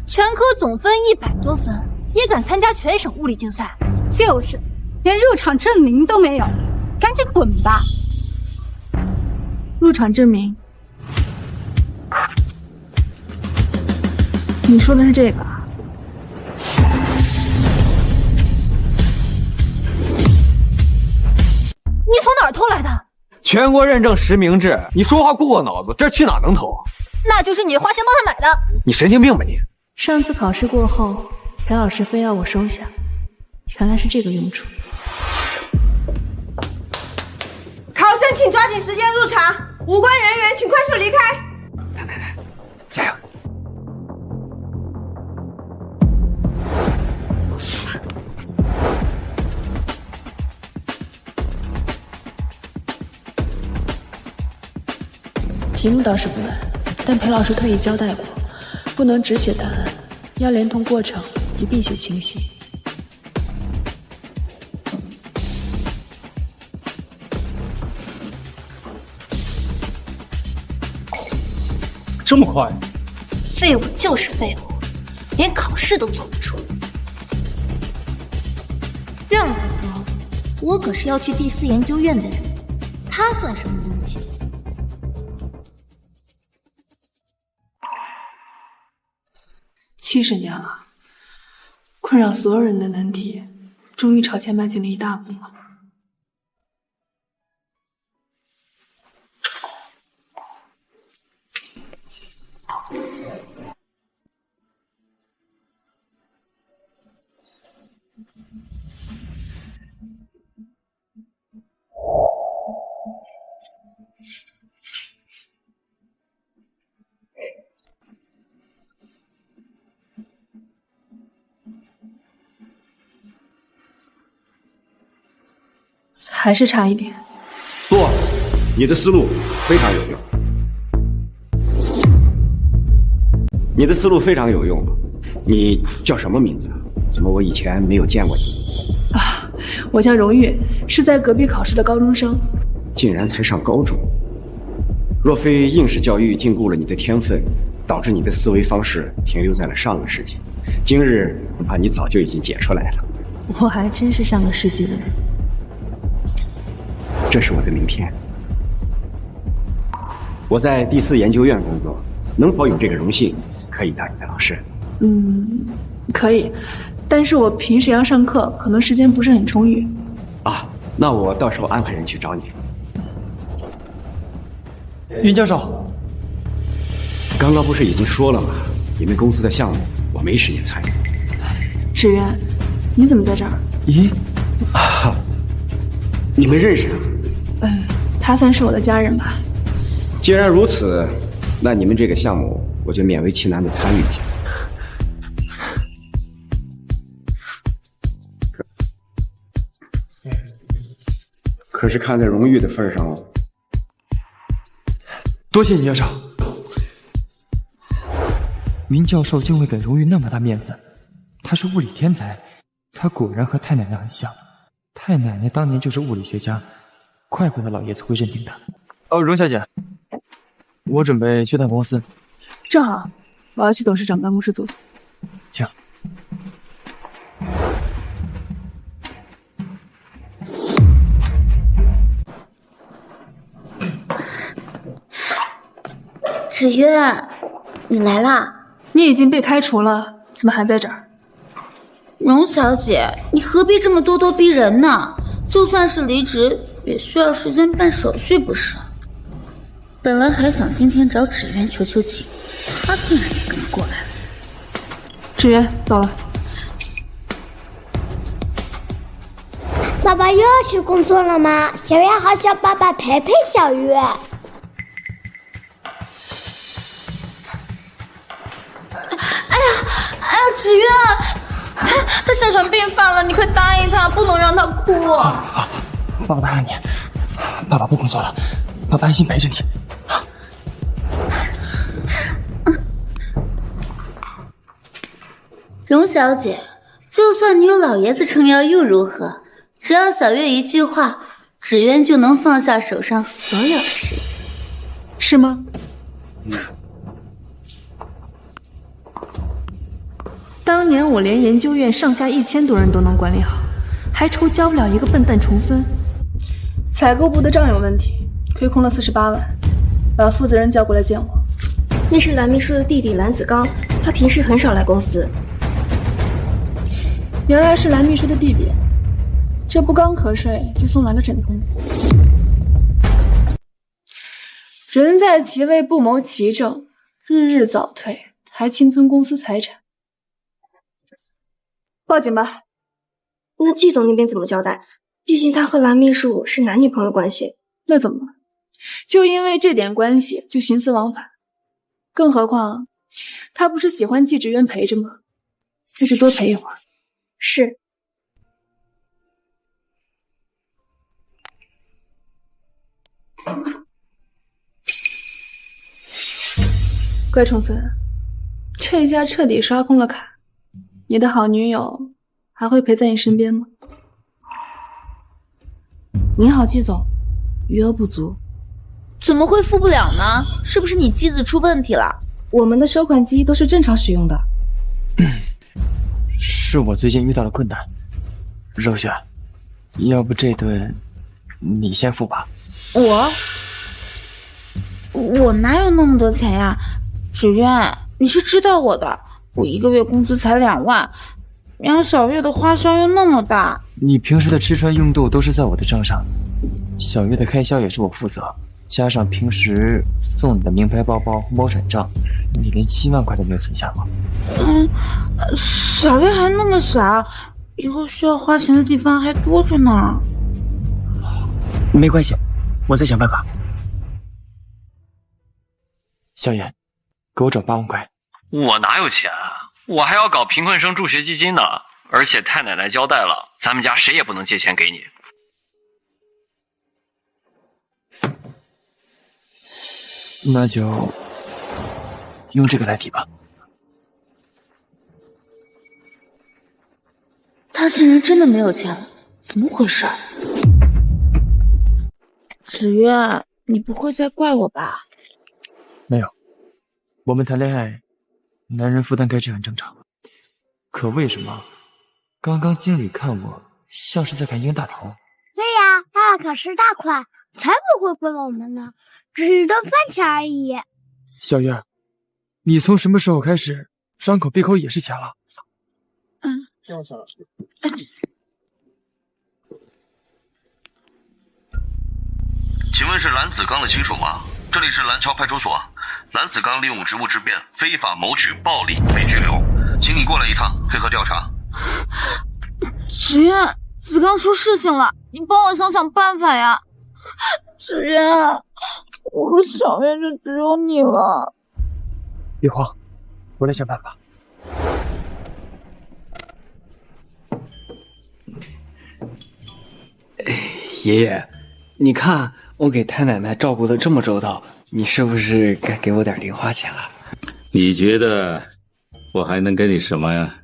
全科总分100多分，也敢参加全省物理竞赛？就是，连入场证明都没有，赶紧滚吧！入场证明？你说的是这个？你从哪儿偷来的？全国认证实名制，你说话过过脑子，这去哪能偷？那就是你花钱帮他买的。你神经病吧你！上次考试过后，裴老师非要我收下，原来是这个用处。考生请抓紧时间入场，无关人员请快速离开。来，加油！题目倒是不难，但裴老师特意交代过，不能只写答案，要连同过程一并写清晰。这么快？废物就是废物，连考试都做不出。任务中，我可是要去第4研究院的人，他算什么东西？70年了，困扰所有人的难题，终于朝前迈进了一大步了。还是差一点。不，你的思路非常有用。你的思路非常有用。你叫什么名字？怎么我以前没有见过你？啊，我叫荣誉，是在隔壁考试的高中生。竟然才上高中。若非应试教育禁锢了你的天分，导致你的思维方式停留在了上个世纪，今日恐怕你早就已经解出来了。我还真是上个世纪的人。这是我的名片。我在第4研究院工作，能否有这个荣幸可以当你的老师？可以，但是我平时要上课，可能时间不是很充裕。啊，那我到时候安排人去找你。云教授，刚刚不是已经说了吗？你们公司的项目我没时间参与。芷渊，你怎么在这儿？咦，你们认识啊？他算是我的家人吧。既然如此，那你们这个项目我就勉为其难的参与一下。可是看在荣誉的份上，多谢云教授。云教授竟会给荣誉那么大面子，他是物理天才，他果然和太奶奶很像。太奶奶当年就是物理学家，怪不得老爷子会认定他。荣小姐，我准备去趟公司。正好，我要去董事长办公室坐坐。请。芷渊，你来啦！你已经被开除了，怎么还在这儿？荣小姐，你何必这么咄咄逼人呢？就算是离职，也需要时间办手续，不是？本来还想今天找芷渊求求情，他竟然也跟了过来了。芷渊，走了。爸爸又要去工作了吗？小月好想爸爸陪陪小月。芷渊，他哮喘病犯了，你快答应他，不能让他哭。爸爸答应你，爸爸不工作了，爸爸安心陪着你。荣小姐，就算你有老爷子撑腰又如何？只要小月一句话，芷渊就能放下手上所有的事情，是吗？当年我连研究院上下1000多人都能管理好，还愁教不了一个笨蛋重孙。采购部的账有问题，亏空了48万，把负责人叫过来见我。那是蓝秘书的弟弟蓝子刚，他平时很少来公司。原来是蓝秘书的弟弟，这不刚瞌睡就送来了枕头。人在其位不谋其政，日日早退，还侵吞公司财产。报警吧。那季总那边怎么交代？毕竟他和蓝秘书是男女朋友关系。那怎么了？就因为这点关系就徇私枉法？更何况他不是喜欢季芷渊陪着吗？那就多陪一会儿。是。乖重孙，这一家彻底刷空了卡，你的好女友还会陪在你身边吗？您好，季总，余额不足。怎么会付不了呢？是不是你机子出问题了？我们的收款机都是正常使用的。是我最近遇到了困难，肉雪，要不这顿你先付吧。我哪有那么多钱呀？芷渊，你是知道我的，我一个月工资才2万，养小月的花销又那么大。你平时的吃穿用度都是在我的账上，小月的开销也是我负责，加上平时送你的名牌包包、猫转账，你连7万块都没有存下吗？小月还那么小，以后需要花钱的地方还多着呢。没关系，我再想办法。小野，给我找8万块。我哪有钱啊？我还要搞贫困生助学基金呢，而且太奶奶交代了，咱们家谁也不能借钱给你。那就用这个来抵吧。他竟然真的没有钱了，怎么回事？芷渊，你不会再怪我吧？没有，我们谈恋爱，男人负担开支很正常。可为什么刚刚经理看我像是在看冤大头？对呀，他可是大款，才不会亏了我们呢，只是顿饭钱而已。小月，你从什么时候开始张口闭口也是钱了？请问是蓝子刚的亲属吗？这里是蓝桥派出所，蓝子刚利用职务之便非法谋取暴利被拘留，请你过来一趟配合调查。芷渊，子刚出事情了，你帮我想想办法呀。芷渊，我和小月就只有你了。别慌，我来想办法。爷爷，你看我给太奶奶照顾的这么周到，你是不是该给我点零花钱了？你觉得我还能给你什么呀？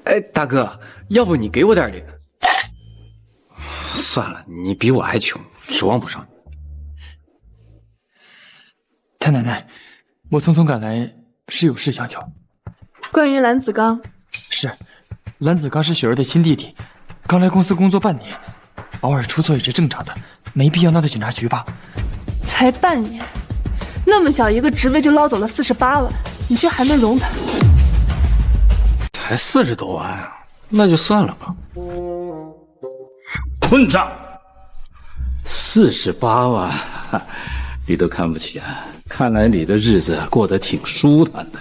哎，大哥，要不你给我点零？算了，你比我还穷，指望不上你。太奶奶，我匆匆赶来是有事相求。关于蓝子刚，是，蓝子刚是雪儿的亲弟弟，刚来公司工作半年，偶尔出错也是正常的，没必要闹到警察局吧？才半年，那么小一个职位就捞走了48万，你居然还能容他？才40多万啊，那就算了吧。混账！48万，你都看不起啊？看来你的日子过得挺舒坦的。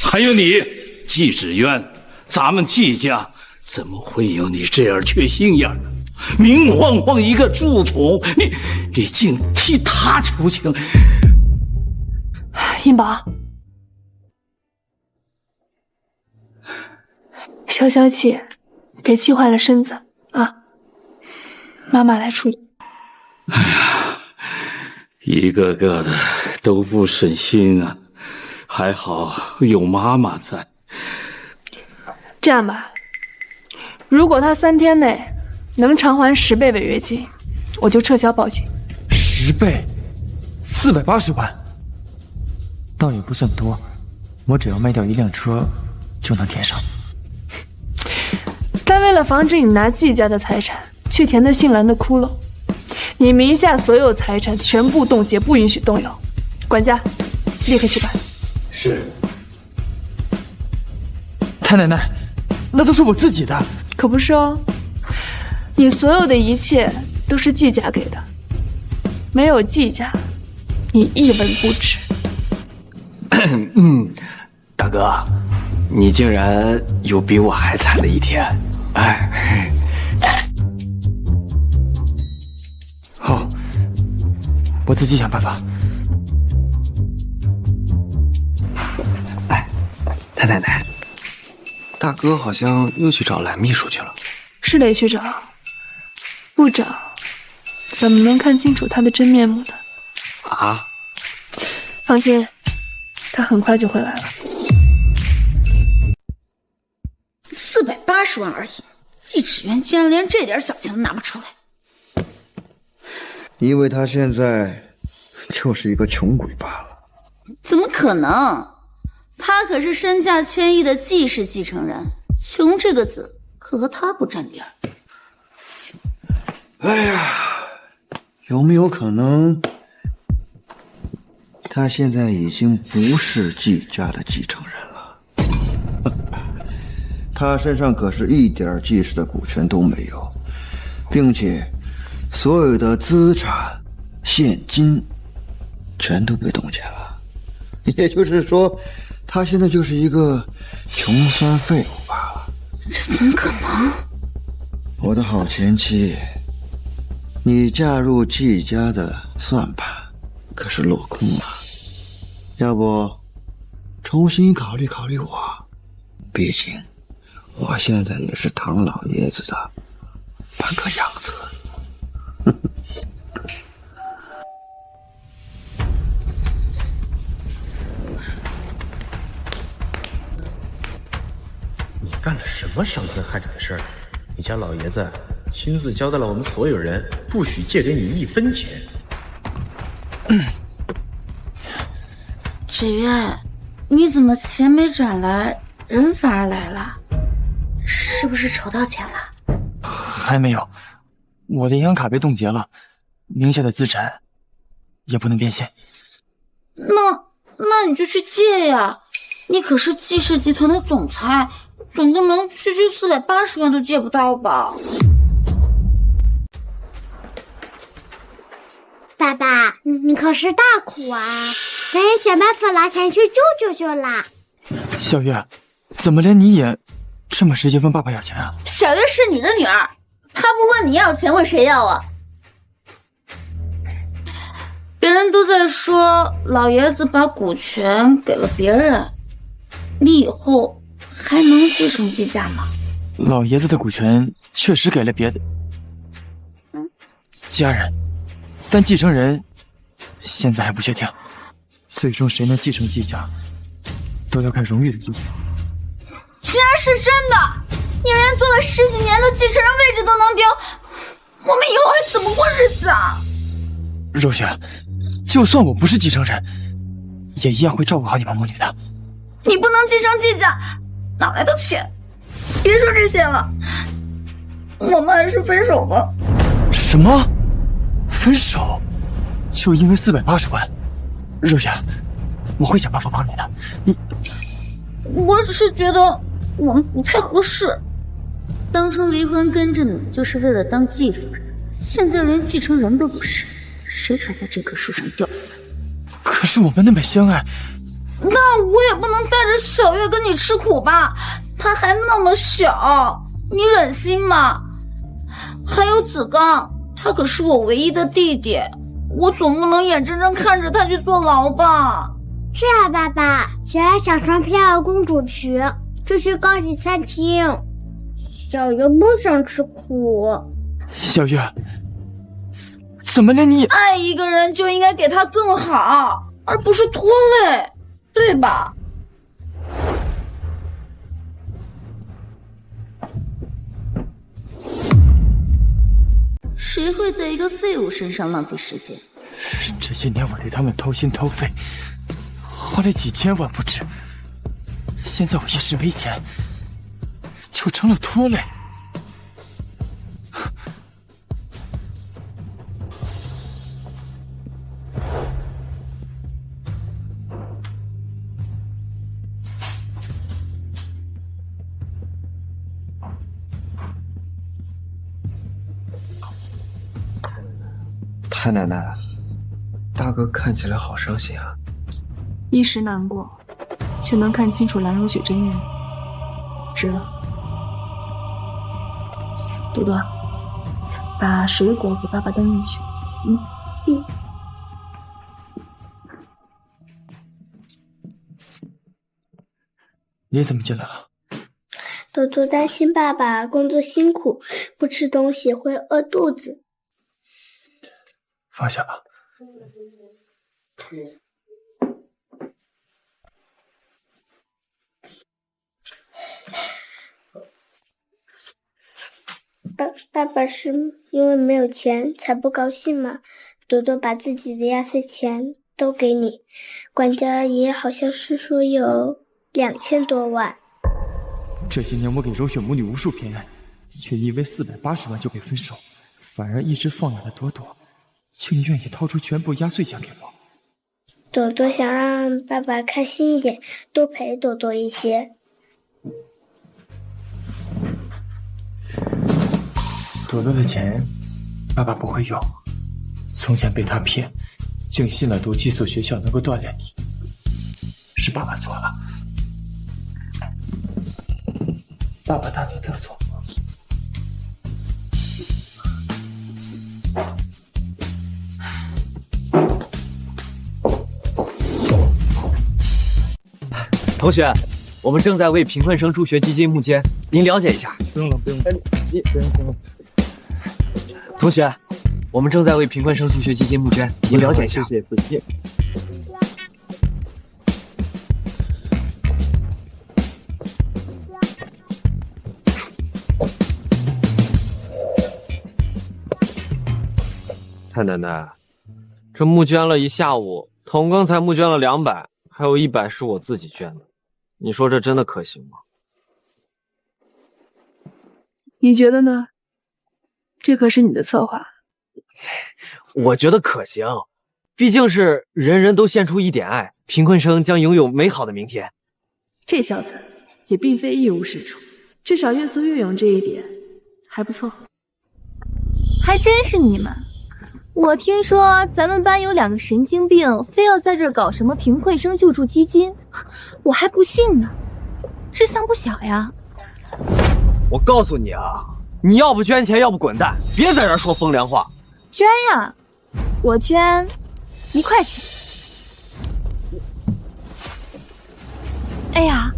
还有你，季芷渊，咱们季家怎么会有你这样缺心眼的？明晃晃一个蛀虫，你竟替他求情！英宝，消消气，别气坏了身子啊！妈妈来处理。哎呀，一个个的都不省心啊，还好有妈妈在。这样吧，如果他3天内能偿还10倍违约金，我就撤销保险。10倍，480万，倒也不算多，我只要卖掉1辆车就能填上。但为了防止你拿季家的财产去填那姓蓝的窟窿，你名下所有财产全部冻结，不允许动摇。管家，立刻去办。是。太奶奶，那都是我自己的。可不是哦，你所有的一切都是季家给的，没有季家，你一文不值。大哥，你竟然有比我还惨的一天。哎，好，我自己想办法。哎，太奶奶，大哥好像又去找蓝秘书去了。是得去找，不找怎么能看清楚他的真面目呢？啊？放心，他很快就会来了。480万而已，季芷渊竟然连这点小钱都拿不出来。因为他现在就是一个穷鬼罢了。怎么可能？他可是身价1000亿的季氏继承人，穷这个字可和他不沾边。哎呀，有没有可能，他现在已经不是季家的继承人了？他身上可是一点季氏的股权都没有，并且所有的资产、现金全都被冻结了。也就是说，他现在就是一个穷酸废物罢了。这怎么可能？我的好前妻，你嫁入季家的算盘可是落空了，要不重新考虑考虑我？毕竟我现在也是唐老爷子的半个养子。你干了什么伤天害理的事儿？你家老爷子亲自交代了我们所有人，不许借给你1分钱。芷渊，你怎么钱没转来，人反而来了？是不是筹到钱了？还没有，我的银行卡被冻结了，名下的资产也不能变现。那你就去借呀！你可是季氏集团的总裁，总不能区480万都借不到吧？爸爸，你可是大苦啊！咱也想办法拿钱去救救救啦！小月，怎么连你也这么直接问爸爸要钱啊？小月是你的女儿，她不问你要钱，问谁要啊？别人都在说老爷子把股权给了别人，你以后还能继承季家吗？老爷子的股权确实给了别的家人，但继承人现在还不确定，最终谁能继承季家，都要看荣誉的因素。既然是真的，你连做了10几年的继承人位置都能丢，我们以后还怎么过日子啊？若雪，就算我不是继承人，也一样会照顾好你们母女的。你不能继承季家，哪来的钱？别说这些了，我们还是分手吧。什么？分手？就因为480万？若雪，我会想办法帮你的。我只是觉得我们不太合适。当初离婚跟着你就是为了当继父人，现在连继承人都不是，谁还在这棵树上吊死？可是我们那么相爱，那我也不能带着小月跟你吃苦吧？她还那么小，你忍心吗？还有子刚，他可是我唯一的弟弟，我总不能眼睁睁看着他去坐牢吧？是啊，爸爸，小月想穿漂亮公主裙，就去高级餐厅。小月不想吃苦。小月，怎么连你爱一个人就应该给他更好，而不是拖累，对吧？谁会在一个废物身上浪费时间？这些年我对他们掏心掏肺，花了几千万不止，现在我一时没钱，就成了拖累。太奶奶，大哥看起来好伤心啊。一时难过，却能看清楚蓝如雪真面目，值了。多多，把水果给爸爸端进去。你怎么进来了？多多担心爸爸工作辛苦，不吃东西会饿肚子。放下吧，爸爸是因为没有钱才不高兴吗？朵朵把自己的压岁钱都给你，管家爷好像是说有2000多万。这些年我给柔雪母女无数偏爱，却因为480万就被分手，反而一直放养的朵朵，竟愿意掏出全部压岁钱给我。朵朵想让爸爸开心一点，多陪朵朵一些。朵朵的钱，爸爸不会用。从前被他骗，竟信了读寄宿学校能够锻炼你，是爸爸错了。爸爸大错特错。同学，我们正在为贫困生助学基金募捐，您了解一下。不用了，不用了，不用。同学，我们正在为贫困生助学基金募捐，您了解一下。谢谢。太奶奶，这募捐了一下午，统更才募捐了200，还有100是我自己捐的，你说这真的可行吗？你觉得呢？这可是你的策划。我觉得可行，毕竟是人人都献出一点爱，贫困生将拥有美好的明天。这小子也并非一无是处，至少越挫越勇这一点还不错。还真是你们！我听说咱们班有2个神经病，非要在这儿搞什么贫困生救助基金，我还不信呢。志向不小呀！我告诉你啊，你要不捐钱，要不滚蛋，别在这儿说风凉话。捐呀，我捐1块钱。哎呀，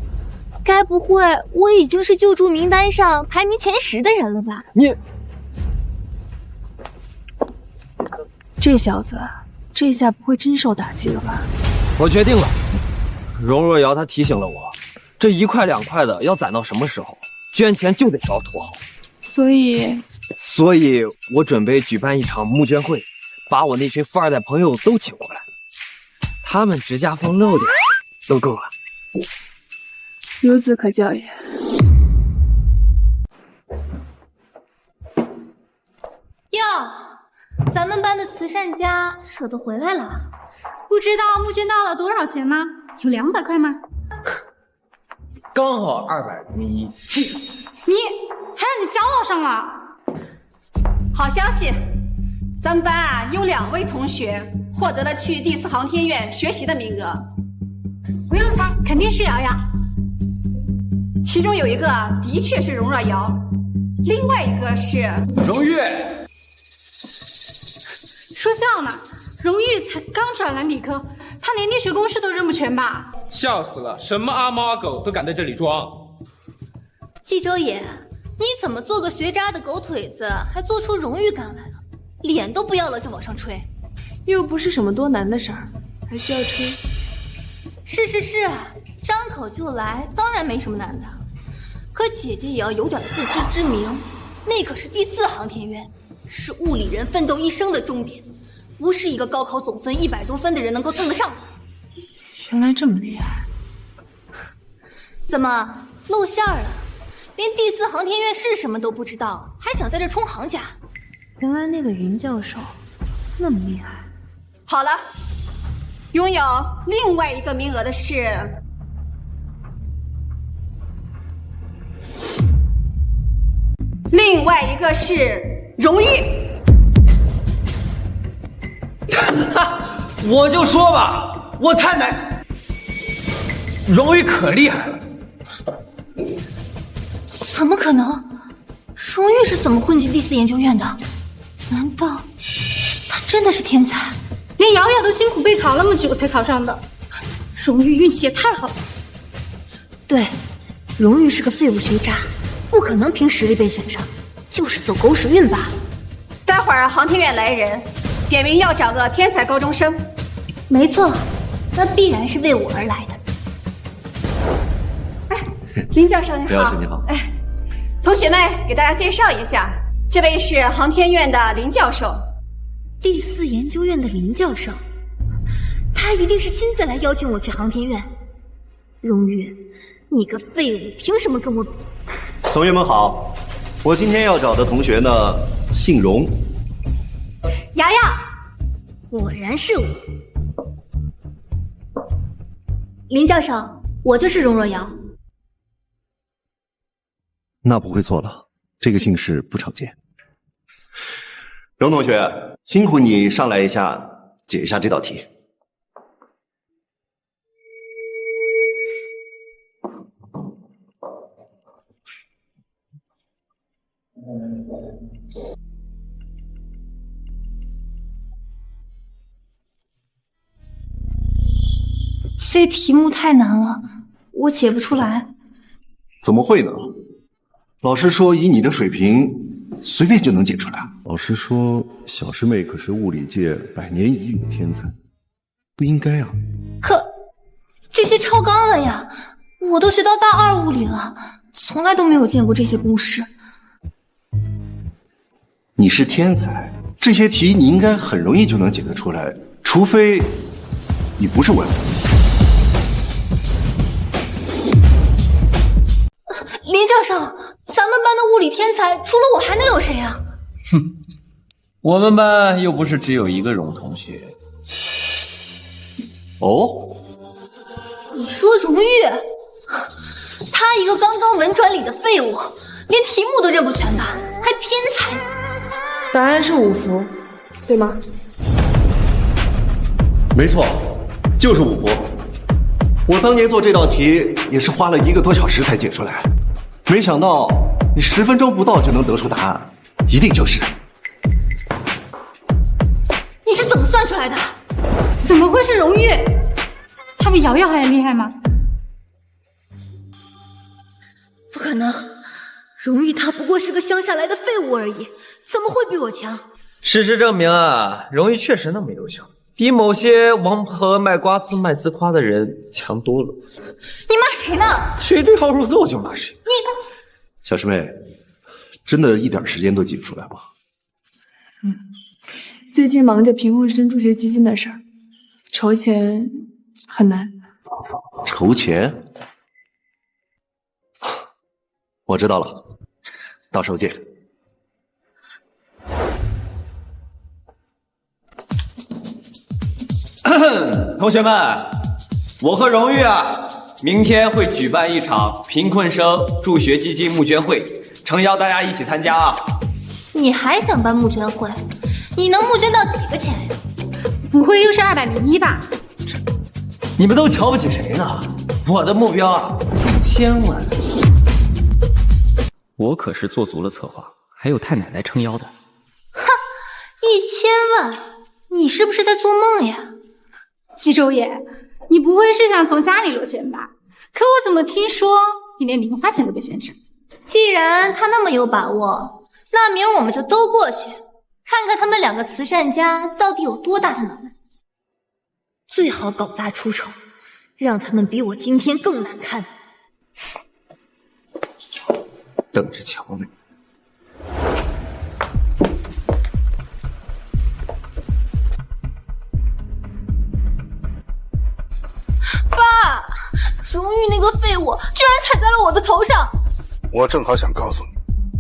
该不会我已经是救助名单上排名前10的人了吧？你这小子这下不会真受打击了吧？我决定了，荣若瑶她提醒了我，这1块2块的要攒到什么时候？捐钱就得找土豪。所以我准备举办一场募捐会，把我那群富二代朋友都请过来，他们指甲缝漏点都够了。孺子可教也。哟，咱们班的慈善家舍得回来了。不知道募捐到了多少钱呢？有200块吗？刚好200人民币，气死你！还让你骄傲上了。好消息，咱们班啊有2位同学获得了去第4航天院学习的名额。不用猜，肯定是瑶瑶。其中有一个的确是荣若瑶，另外一个是荣誉。说笑呢，荣誉才刚转来理科，他连力学公式都认不全吧？笑死了，什么阿猫阿狗都敢在这里装。季周野，你怎么做个学渣的狗腿子，还做出荣誉感来了？脸都不要了就往上吹，又不是什么多难的事儿，还需要吹？是，张口就来，当然没什么难的。可姐姐也要有点自知之明，那可是第4航天院，是物理人奋斗一生的终点，不是一个高考总分100多分的人能够蹭得上的。原来这么厉害。怎么露馅了？连第4航天院是什么都不知道，还想在这冲行家？原来那个云教授那么厉害。好了，拥有另外一个名额的是荣誉。我就说吧，我太奶，荣誉可厉害了。怎么可能？荣誉是怎么混进第4研究院的？难道他真的是天才？连瑶瑶都辛苦备考那么久才考上的，荣誉运气也太好了。对，荣誉是个废物学渣，不可能凭实力被选上，就是走狗屎运罢了。待会儿航天院来人，点名要找个天才高中生，没错，那必然是为我而来的。林教授你好。林老师你好。哎，同学们，给大家介绍一下，这位是航天院的林教授。第4研究院的林教授，他一定是亲自来邀请我去航天院。荣誉，你个废物，凭什么跟我比？同学们好，我今天要找的同学呢，姓荣。瑶瑶，果然是我。林教授，我就是荣若瑶。那不会错了，这个姓氏不常见。荣同学，辛苦你上来一下，解一下这道题。这题目太难了，我解不出来。怎么会呢？老师说以你的水平，随便就能解出来。老师说小师妹可是物理界100年一遇的天才，不应该啊。可这些超纲了呀，我都学到大2物理了，从来都没有见过这些公式。你是天才，这些题你应该很容易就能解得出来，除非你不是文盲。林教授，咱们班的物理天才除了我还能有谁啊？哼，我们班又不是只有一个荣同学。哦，你说荣誉，他一个刚刚文专里的废物，连题目都认不全的，还天才？答案是5幅，对吗？没错，就是5幅。我当年做这道题也是花了1个多小时才解出来，没想到你10分钟不到就能得出答案，一定就是。你是怎么算出来的？怎么会是荣誉？他比瑶瑶还厉害吗？不可能，荣誉他不过是个乡下来的废物而已，怎么会比我强？事实证明啊，荣誉确实能没优秀，比某些王婆卖瓜自卖自夸的人强多了。你骂谁呢？谁对号入座就骂谁。你小师妹，真的一点时间都挤不出来吗？最近忙着贫困生助学基金的事儿，筹钱很难。筹钱？我知道了，到时候见。同学们，我和荣誉啊，明天会举办一场贫困生助学基金募捐会，诚邀大家一起参加啊！你还想办募捐会？你能募捐到几个钱呀？不会又是201吧？你们都瞧不起谁呢？我的目标啊，1000万。我可是做足了策划，还有太奶奶撑腰的。哼，1000万，你是不是在做梦呀？冀州爷，你不会是想从家里挪钱吧？可我怎么听说你连零花钱都被限制？既然他那么有把握，那明儿我们就都过去，看看他们2个慈善家到底有多大的能耐。最好搞砸出丑，让他们比我今天更难看。等着瞧呢。爸，荣誉那个废物居然踩在了我的头上。我正好想告诉你，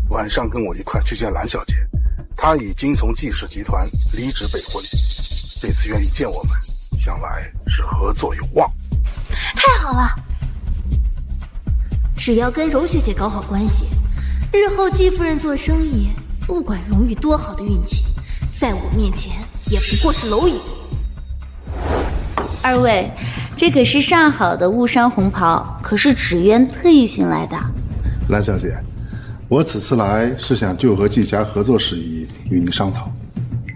晚上跟我一块去见蓝小姐，她已经从季氏集团离职备婚，这次愿意见我们，想来是合作有望。太好了，只要跟柔学姐搞好关系，日后季夫人做生意，不管荣誉多好的运气，在我面前也不过是蝼蚁。二位，这可是上好的雾山红袍，可是芷渊特意寻来的。蓝小姐，我此次来是想就和季家合作事宜与您商讨。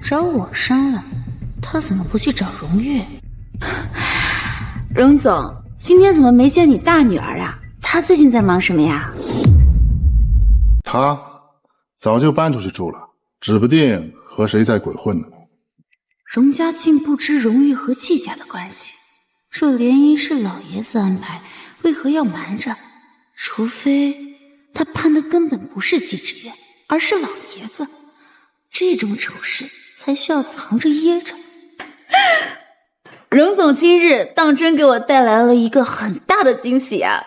找我商量，他怎么不去找荣誉？荣总，今天怎么没见你大女儿啊？她最近在忙什么呀？她早就搬出去住了，指不定和谁在鬼混呢。荣家竟不知荣玉和季家的关系。若联姻是老爷子安排，为何要瞒着？除非他攀的根本不是季之远，而是老爷子。这种丑事才需要藏着掖着。荣总今日当真给我带来了一个很大的惊喜啊！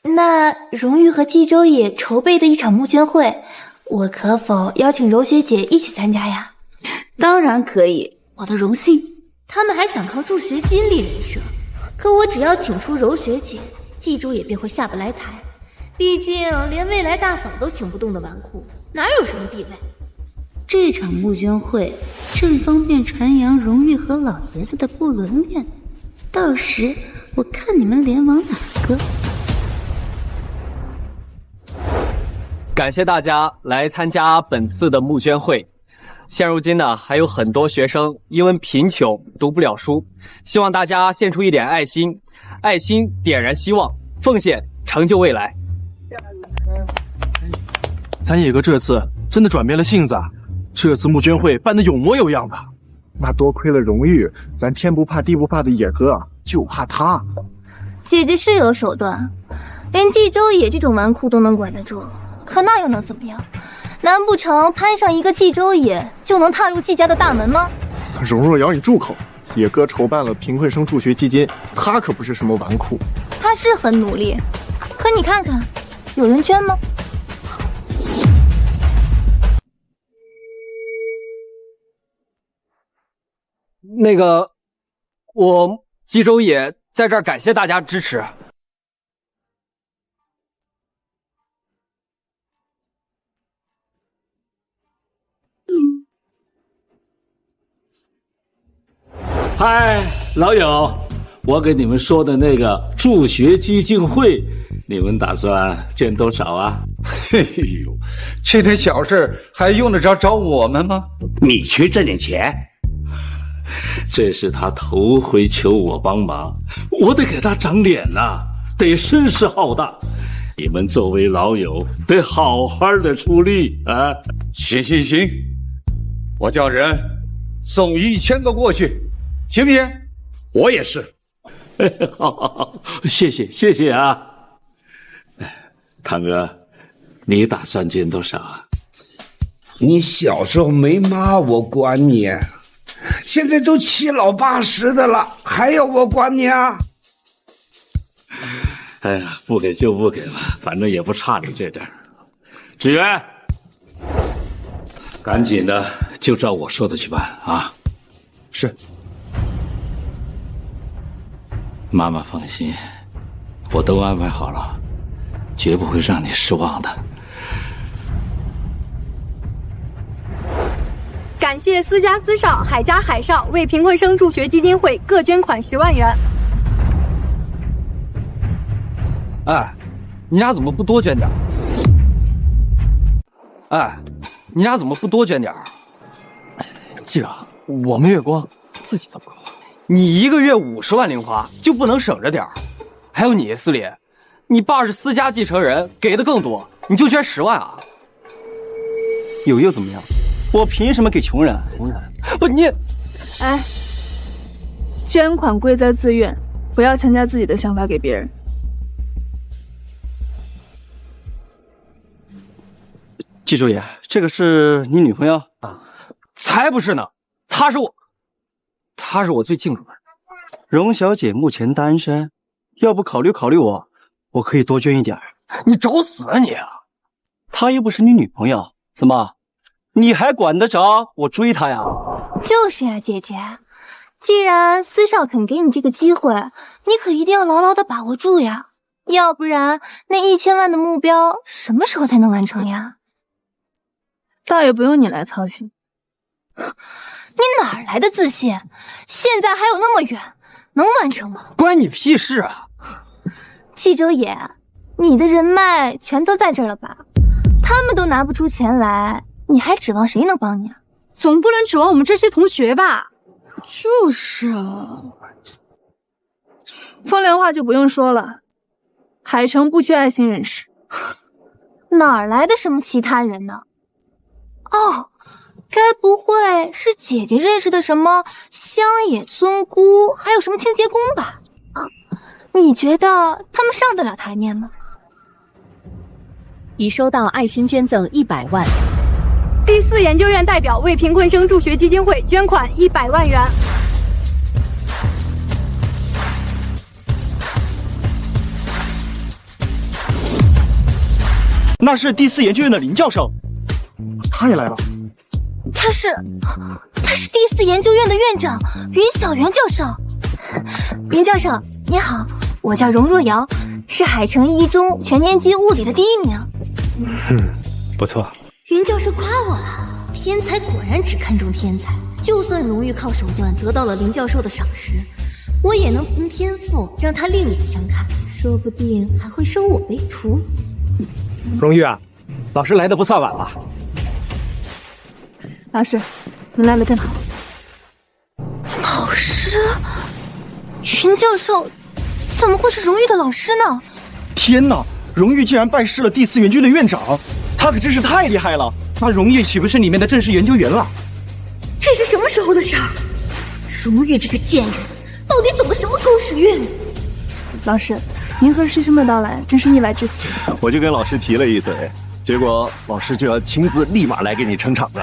那荣玉和季州野筹备的一场募捐会，我可否邀请柔学姐一起参加呀？当然可以，我的荣幸。他们还想靠助学金立人设，可我只要请出柔学姐，季州野便会下不来台。毕竟连未来大嫂都请不动的纨绔，哪有什么地位？这场募捐会正方便传扬荣玉和老爷子的不伦恋，到时我看你们联网哪个。感谢大家来参加本次的募捐会。现如今呢，还有很多学生因为贫穷读不了书，希望大家献出一点爱心，爱心点燃希望，奉献成就未来。咱野哥这次真的转变了性子啊！这次募捐会办得有模有样的。那多亏了荣誉，咱天不怕地不怕的野哥，就怕他。姐姐是有手段，连冀州野这种纨绔都能管得住，可那又能怎么样？难不成攀上一个冀州野就能踏入季家的大门吗？蓉蓉咬你住口！野哥筹办了贫困生助学基金，他可不是什么纨绔。他是很努力，可你看看，有人捐吗？那个，我冀州野在这儿感谢大家支持。嗨，老友，我给你们说的那个助学基金会，你们打算捐多少啊？嘿呦，这点小事还用得着找我们吗？你去挣点钱。这是他头回求我帮忙，我得给他长脸呐，得声势浩大。你们作为老友，得好好的出力啊！行，我叫人送1000个过去，行不行？我也是。好，谢谢啊！堂哥，你打算捐多少啊？你小时候没妈，我管你。现在都7老80的了，还要我管你啊？哎呀，不给就不给了，反正也不差你这点儿。志远，赶紧的，就照我说的去办啊！是。妈妈放心，我都安排好了，绝不会让你失望的。感谢私家私少、海家海少为贫困生助学基金会各捐款10万元。哎，你俩怎么不多捐点？哎，你俩怎么不多捐点？这个我们月光自己都不够，你1个月50万零花就不能省着点儿？还有你司礼，你爸是私家继承人，给的更多，你就捐10万啊？有又怎么样？我凭什么给穷人？不，你，哎，捐款贵在自愿，不要强加自己的想法给别人。季州爷，这个是你女朋友啊？才不是呢，她是我最敬重的人。荣小姐目前单身，要不考虑考虑我，我可以多捐一点。你找死啊你！她又不是你女朋友，怎么？你还管得着我追她呀？就是呀，姐姐，既然司少肯给你这个机会，你可一定要牢牢的把握住呀，要不然那1000万的目标什么时候才能完成呀？倒也不用你来操心。你哪来的自信？现在还有那么远，能完成吗？关你屁事啊！冀州野，你的人脉全都在这儿了吧？他们都拿不出钱来，你还指望谁能帮你啊？总不能指望我们这些同学吧？就是啊，风凉话就不用说了，海城不缺爱心人士。哪儿来的什么其他人呢？哦，该不会是姐姐认识的什么乡野村姑，还有什么清洁工吧？啊，你觉得他们上得了台面吗？已收到爱心捐赠100万。第4研究院代表为贫困生助学基金会捐款100万元。那是第4研究院的林教授，他也来了。他是第4研究院的院长云小媛教授。云教授你好，我叫荣若瑶，是海城一中全年级物理的第1名。不错。云教授夸我了，天才果然只看重天才。就算荣誉靠手段得到了林教授的赏识，我也能凭天赋让他另眼相看，说不定还会收我为徒。荣誉啊，老师来的不算晚了。老师，您来的正好。老师？云教授怎么会是荣誉的老师呢？天哪，荣誉竟然拜师了第4研究院的院长，他可真是太厉害了。那荣誉岂不是里面的正式研究员了？这是什么时候的事儿？荣誉这个贱人到底走了什么狗屎运？老师，您和师兄的到来真是意外之喜。我就跟老师提了一嘴，结果老师就要亲自立马来给你撑场子。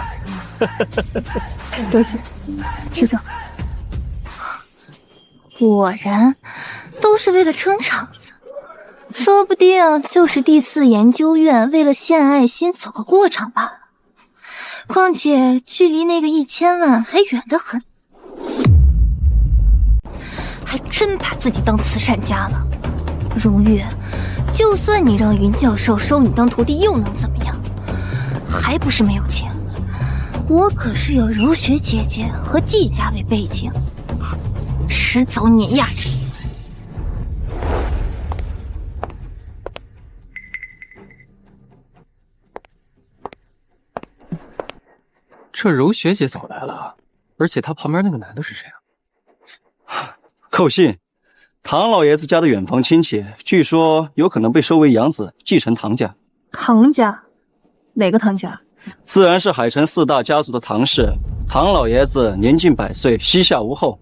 多谢，师兄。果然都是为了撑场子，说不定就是第4研究院为了献爱心走个过场罢了。况且距离那个1000万还远得很，还真把自己当慈善家了。荣誉，就算你让云教授收你当徒弟又能怎么样？还不是没有钱。我可是有柔雪姐姐和季家为背景，迟早碾压之一。这柔雪姐早来了，而且她旁边那个男的是谁啊？寇信，唐老爷子家的远房亲戚，据说有可能被收为养子，继承唐家。唐家？哪个唐家？自然是海城4大家族的唐氏。唐老爷子年近100岁，膝下无后，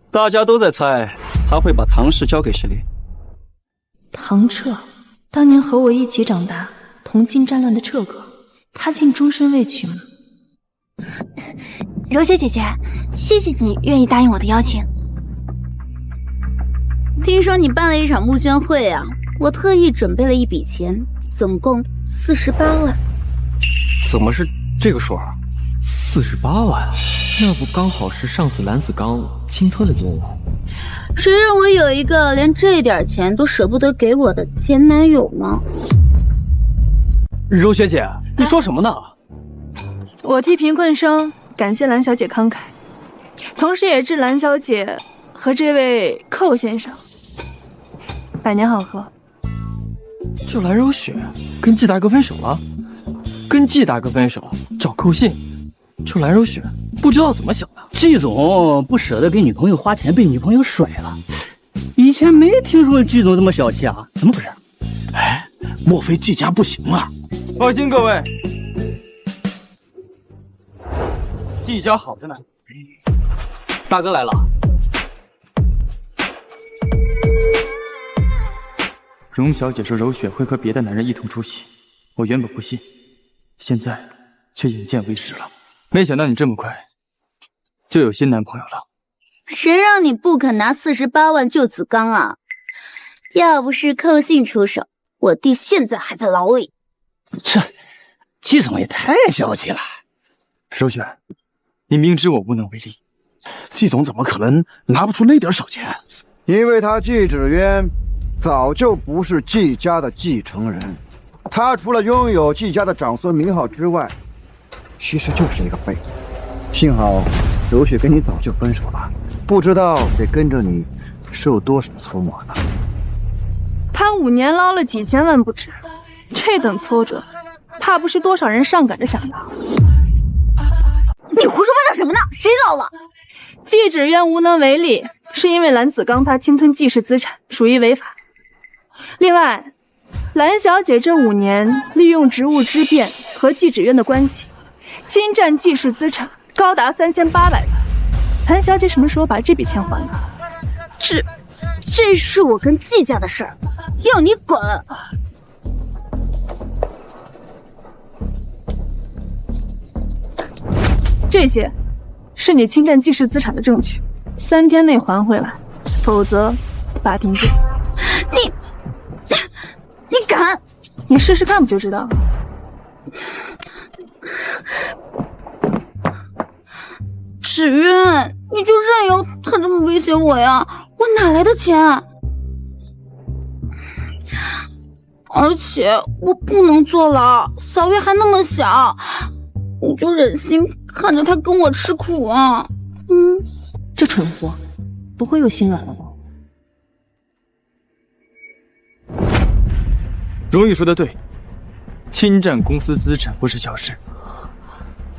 大家都在猜他会把唐氏交给谁。唐彻，当年和我一起长大，同进战乱的彻哥，他竟终身未娶吗？柔雪姐姐，谢谢你愿意答应我的邀请。听说你办了一场募捐会啊，我特意准备了一笔钱，总共48万。怎么是这个数啊？48万，那不刚好是上次蓝子刚侵吞的金额？谁让我有一个连这点钱都舍不得给我的前男友吗？柔雪姐，你说什么呢？我替贫困生感谢蓝小姐慷慨，同时也致蓝小姐和这位寇先生百年好合。这蓝柔雪跟季大哥分手了，跟季大哥分手找寇信，这蓝柔雪不知道怎么想的。季总不舍得给女朋友花钱，被女朋友甩了。以前没听说季总这么小气啊，怎么回事？哎，莫非季家不行了？放心各位，季家好着呢。大哥来了。荣小姐说柔雪会和别的男人一同出席，我原本不信，现在却眼见为实了。没想到你这么快就有新男朋友了。谁让你不肯拿48万救子刚啊？要不是寇信出手，我弟现在还在牢里。这季总也太小气了。柔雪，你明知我无能为力，季总怎么可能拿不出那点小钱？因为他季芷渊早就不是季家的继承人，他除了拥有季家的长孙名号之外，其实就是一个废物。幸好柔雪跟你早就分手了，不知道得跟着你受多少搓磨呢。他5年捞了几千万不止，这等挫折，怕不是多少人上赶着想要。你胡说八道什么呢？谁捞了？季芷渊无能为力，是因为蓝子刚他侵吞季氏资产，属于违法。另外，蓝小姐这5年利用职务之便和季芷渊的关系，侵占季氏资产高达3800万。谭小姐什么时候把这笔钱还呢？这是我跟季家的事儿，要你管。这些是你侵占季氏资产的证据，3天内还回来，否则法庭见。你敢？你试试看不就知道了。芷渊，你就任由他这么威胁我呀？我哪来的钱？而且我不能坐牢，小月还那么小，我就忍心看着她跟我吃苦啊。这蠢货不会又心软了吧？荣誉说的对，侵占公司资产不是小事，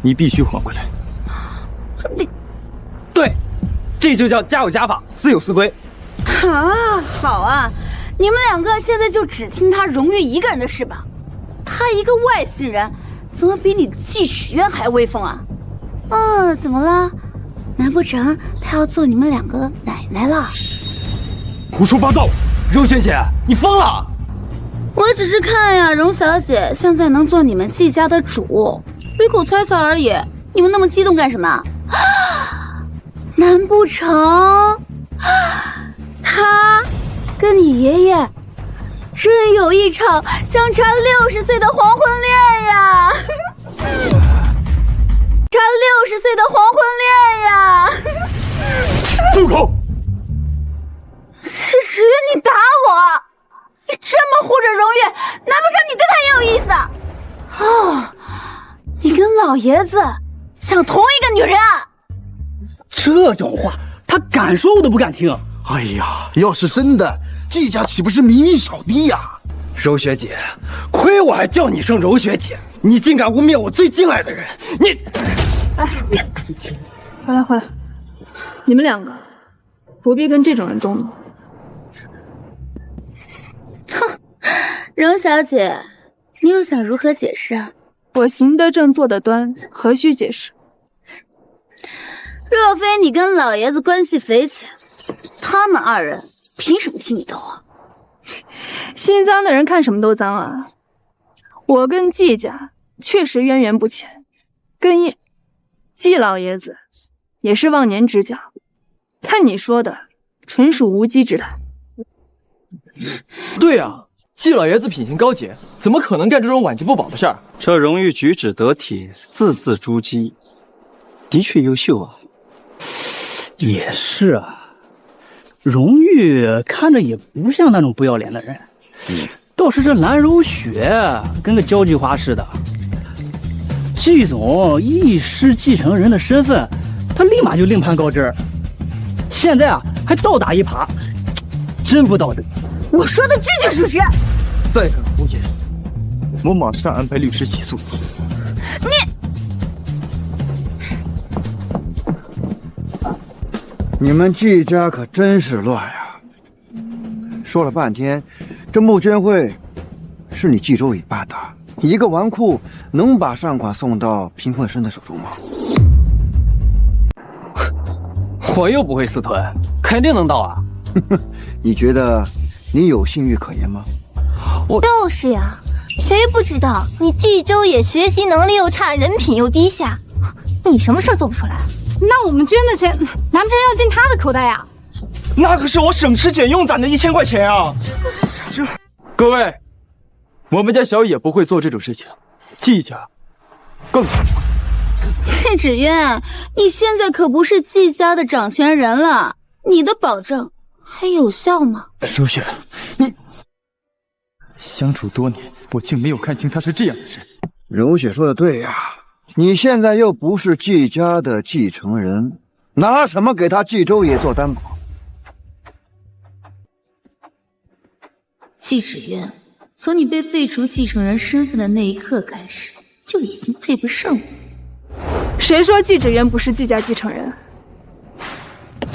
你必须还回来。对，这就叫家有家法，私有私规。啊，好啊，你们2个现在就只听他荣誉一个人的事吧。他一个外姓人，怎么比你季芷渊还威风啊？怎么了？难不成他要做你们2个奶奶了？胡说八道！荣萱姐，你疯了！我只是看呀，荣小姐现在能做你们季家的主，随口猜猜而已。你们那么激动干什么？难不成他跟你爷爷真有一场相差60岁的黄昏恋呀？差60岁的黄昏恋呀！住口！是芷渊，你打我！你这么护着荣誉，难不成你对他也有意思？你跟老爷子想同一个女人啊？这种话他敢说我都不敢听。哎呀，要是真的，季家岂不是名誉扫地呀？柔学姐，亏我还叫你声柔学姐，你竟敢污蔑我最敬爱的人！你，回来，你们2个不必跟这种人动怒。荣小姐，你又想如何解释啊？我行得正，坐得端，何须解释？若非你跟老爷子关系匪浅，他们2人凭什么听你的话？心脏的人看什么都脏啊！我跟季家确实渊源不浅，跟季老爷子也是忘年之交，看你说的纯属无稽之谈。对啊，季老爷子品行高洁，怎么可能干这种晚节不保的事儿？这荣誉举止得体，字字珠玑，的确优秀啊。也是啊，荣誉看着也不像那种不要脸的人，倒是这蓝柔雪跟个交际花似的。季总一失继承人的身份，他立马就另攀高枝，现在啊还倒打一耙，真不道德。我说的句句属实。再敢胡言，我马上安排律师起诉你们季家可真是乱呀！说了半天，这募捐会是你季州乙办的，一个纨绔能把善款送到贫困生的手中吗？我又不会私吞，肯定能到啊！你觉得你有信誉可言吗？就是呀，谁不知道你冀州也学习能力又差，人品又低下，你什么事做不出来？那我们捐的钱，难不成要进他的口袋呀？那可是我省吃俭用攒的1000块钱啊！各位，我们家小野不会做这种事情，季家更不会。季芷渊，你现在可不是季家的掌权人了，你的保证还有效吗？柔雪，你相处多年，我竟没有看清他是这样的人。柔雪说的对呀，你现在又不是季家的继承人，拿什么给他冀州也做担保？季芷渊，从你被废除继承人身份的那一刻开始，就已经配不上我。谁说季芷渊不是季家继承人？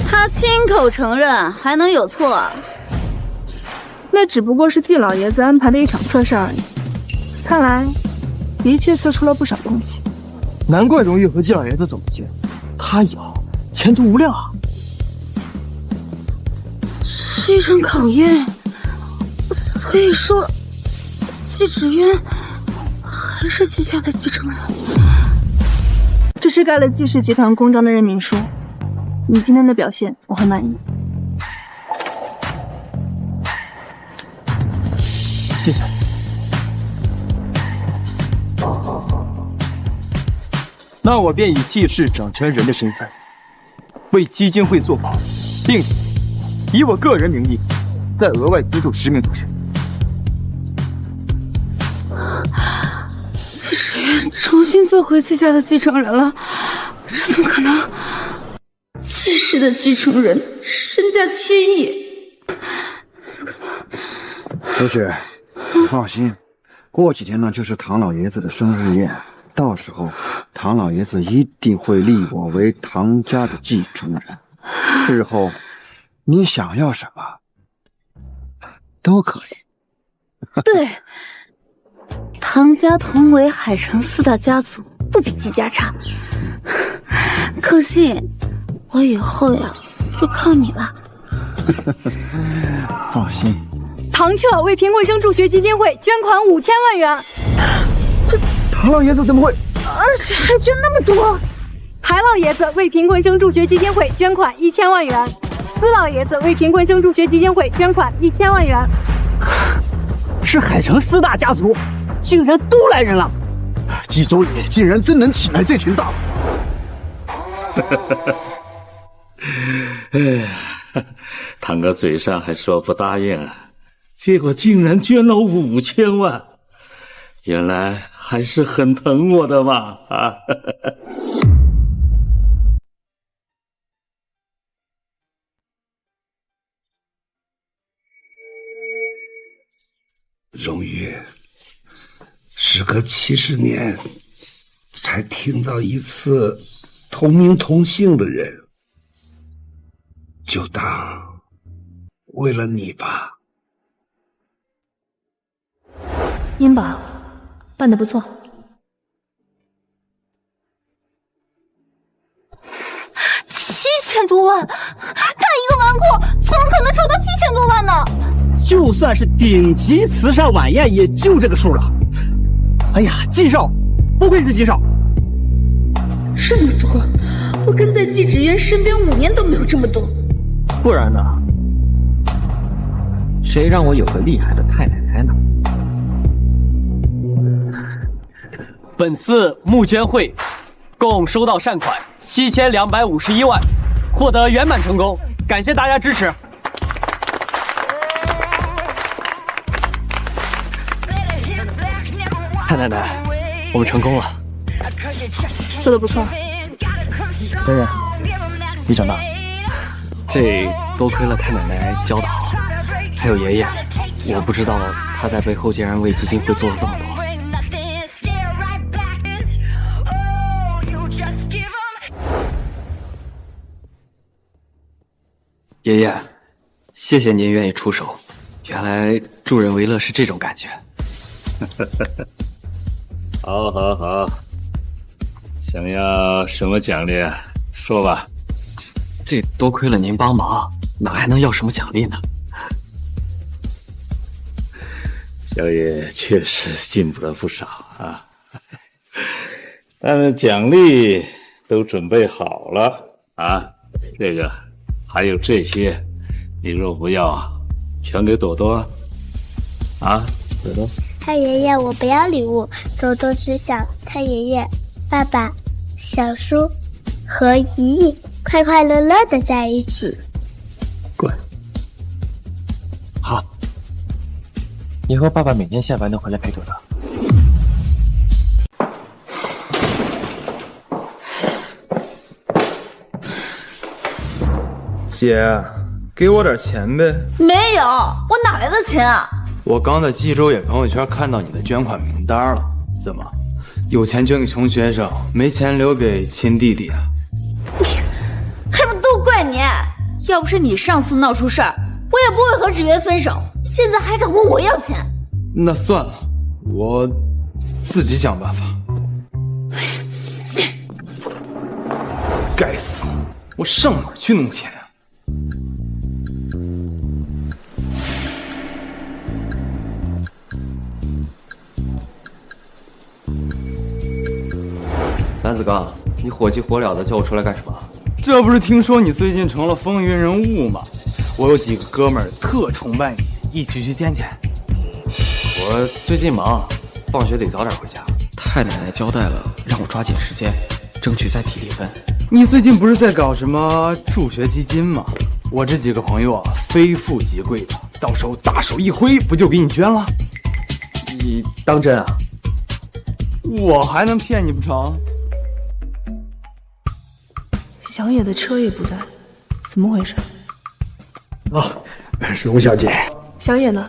他亲口承认，还能有错啊？那只不过是季老爷子安排的一场测试而已，看来的确测出了不少东西。难怪荣誉和季老爷子走不近，他以后前途无量啊！这是一场考验，所以说，季芷渊还是季家的继承人。这是盖了季氏集团公章的任命书，你今天的表现我很满意。谢谢。那我便以季氏掌权人的身份，为基金会做保，并且以我个人名义，再额外资助10名同学。季芷渊重新做回季家的继承人了，这怎么可能？季氏的继承人身价千亿。周雪，你放心，过几天呢就是唐老爷子的生日宴，到时候唐老爷子一定会立我为唐家的继承人，日后你想要什么都可以。对，唐家同为海城4大家族，不比季家差。可惜我以后呀就靠你了。放心，唐彻为贫困生助学基金会捐款5000万元。这唐老爷子怎么会？而且还捐那么多！海老爷子为贫困生助学基金会捐款1000万元，司老爷子为贫困生助学基金会捐款1000万元。是海城4大家族，竟然都来人了！季州野竟然真能请来这群大佬！哎呀，唐哥嘴上还说不答应啊，结果竟然捐了5000万，原来还是很疼我的嘛啊！荣誉，时隔70年，才听到一次同名同姓的人，就当为了你吧。殷宝，办得不错。7000多万，他一个纨绔怎么可能筹到7000多万呢？就算是顶级慈善晚宴，也就这个数了。哎呀，季少，不愧是季少，这么多，我跟在季芷渊身边5年都没有这么多。不然呢？谁让我有个厉害的太奶奶呢？本次募捐会共收到善款7251万，获得圆满成功，感谢大家支持。太奶奶，我们成功了，做得不错。先生，你长大。这多亏了太奶奶教得好，还有爷爷，我不知道他在背后竟然为基金会做了这么多。爷爷，谢谢您愿意出手，原来助人为乐是这种感觉。好，好，好，想要什么奖励啊？说吧。这多亏了您帮忙，哪还能要什么奖励呢？小野确实进步了不少啊，但是奖励都准备好了啊。这个还有这些，你若不要，全给朵朵啊，朵朵。太爷爷，我不要礼物，朵朵只想太爷爷、爸爸、小叔和姨姨快快乐乐的在一起。滚！好，你和爸爸每天下班都回来陪朵朵。姐，给我点钱呗。没有，我哪来的钱啊？我刚在冀州野朋友圈看到你的捐款名单了，怎么，有钱捐给穷学生，没钱留给亲弟弟啊？还不都怪你！要不是你上次闹出事儿，我也不会和芷渊分手。现在还敢问我要钱？那算了，我自己想办法。该死，我上哪儿去弄钱啊？男子刚，你火急火燎的叫我出来干什么？这不是听说你最近成了风云人物吗？我有几个哥们儿特崇拜你，一起去见见。我最近忙，放学得早点回家。太奶奶交代了，让我抓紧时间，争取再提离婚。你最近不是在搞什么助学基金吗？我这几个朋友啊，非富即贵的，到时候大手一挥，不就给你捐了？你当真啊？我还能骗你不成？小野的车也不在，怎么回事？荣小姐，小野呢？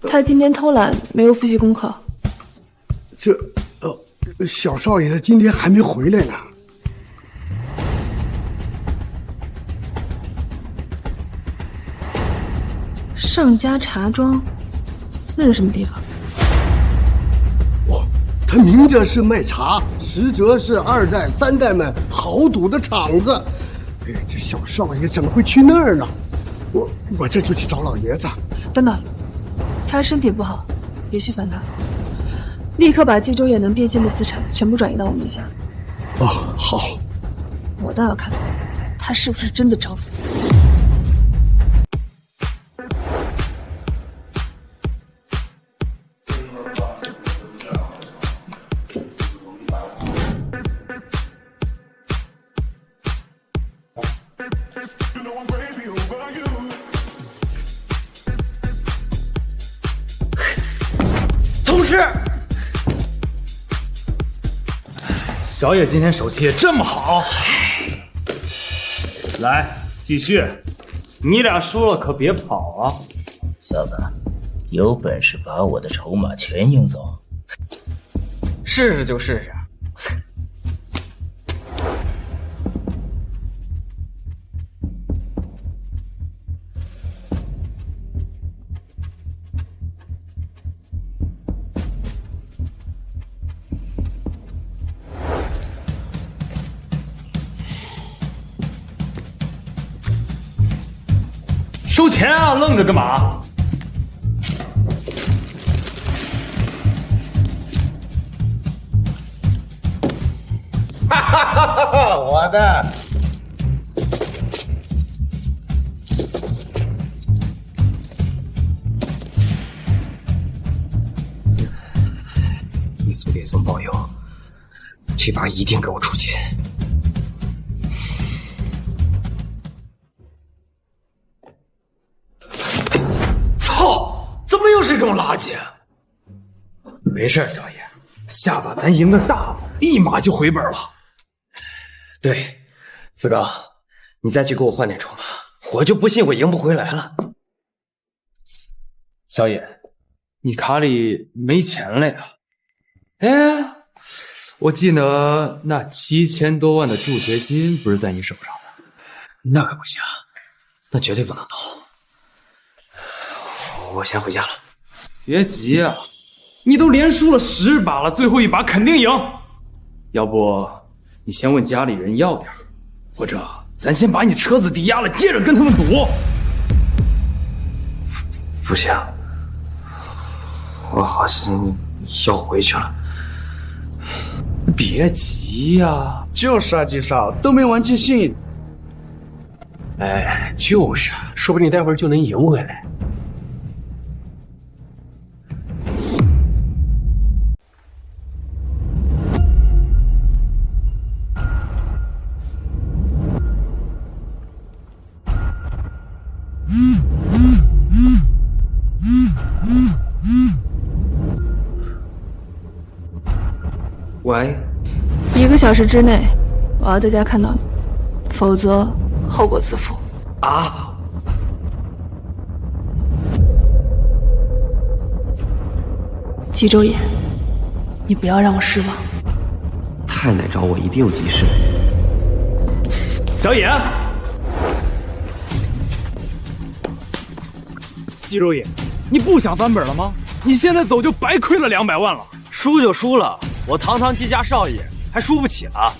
他今天偷懒，没有复习功课。小少爷今天还没回来呢。上家茶庄，那是什么地方？他明着是卖茶，实则是2代3代们豪赌的场子。这小少爷怎么会去那儿呢？我这就去找老爷子。等等，他身体不好，别去烦他，立刻把冀州也能变现的资产全部转移到我名下。好。我倒要看他是不是真的找死。同事，小野今天手气也这么好，来继续，你俩输了可别跑啊！小子，有本事把我的筹码全赢走！试试就试试。收钱啊！愣着干嘛？哈哈哈！我的。一组猎松保佑，这把一定给我出钱。怎么又是这种垃圾？没事，小野，下把咱赢个大，立马就回本了。对，子刚，你再去给我换点筹码，我就不信我赢不回来了。小野，你卡里没钱了呀？哎，我记得那7000多万的助学金不是在你手上的？那可不行，那绝对不能动。我先回家了。别急啊，你都连输了10把了，最后一把肯定赢。要不你先问家里人要点，或者咱先把你车子抵押了，接着跟他们赌。不行，我好像要回去了。别急呀，就是啊，季少都没玩尽兴。哎，就是啊，说不定待会儿就能赢回来。喂，1个小时之内，我要在家看到你，否则后果自负。啊！冀州野，你不要让我失望。太奶找我一定有急事。小野，冀州野，你不想翻本了吗？你现在走就白亏了200万了。输就输了，我堂堂季家少爷还输不起了。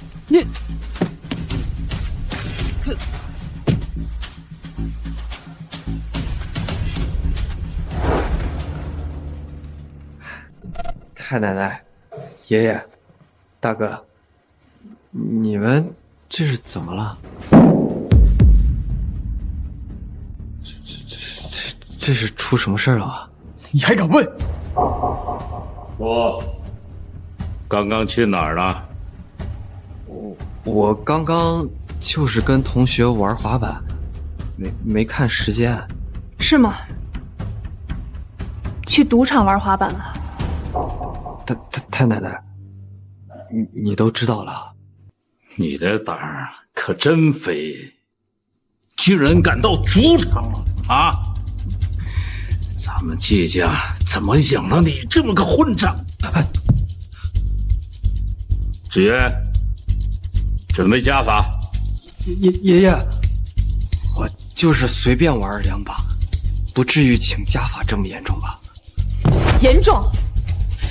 太奶奶、爷爷、大哥，你们这是怎么了？这是出什么事了啊？你还敢问？我刚刚去哪儿了？我刚刚就是跟同学玩滑板，没看时间。是吗？去赌场玩滑板了？太奶奶，你都知道了。你的胆儿可真肥，居然敢到赌场了啊！咱们季家怎么养了你这么个混账？纸鸢，准备家法。爷爷，我就是随便玩2把，不至于请家法这么严重吧？严重，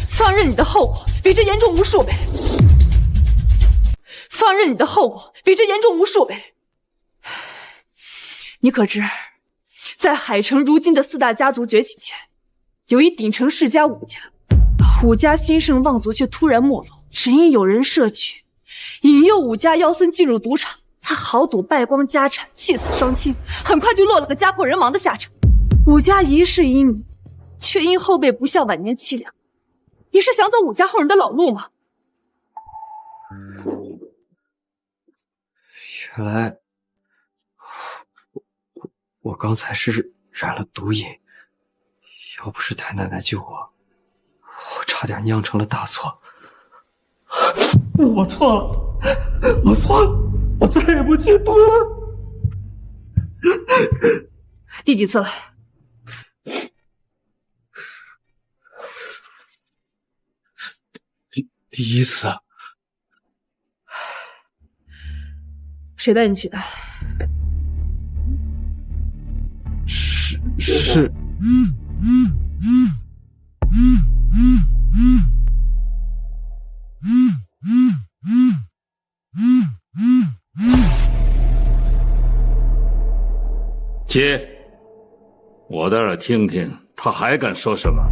放任你的后果比这严重无数倍。放任你的后果比这严重无数倍。你可知，在海城如今的4大家族崛起前，有一鼎城世家武家，武家兴盛望族却突然没落，只因有人设局，引诱武家妖孙进入赌场，他豪赌败光家产，气死双亲，很快就落了个家破人亡的下场。武家一世英名，却因后辈不孝晚年凄凉。你是想走武家后人的老路吗？原来我刚才是染了毒瘾，要不是太奶奶救我，我差点酿成了大错。我错了，我错了，我再也不去赌了。第几次了？第1次。谁带你去的？是。接，我在这儿听听，他还敢说什么？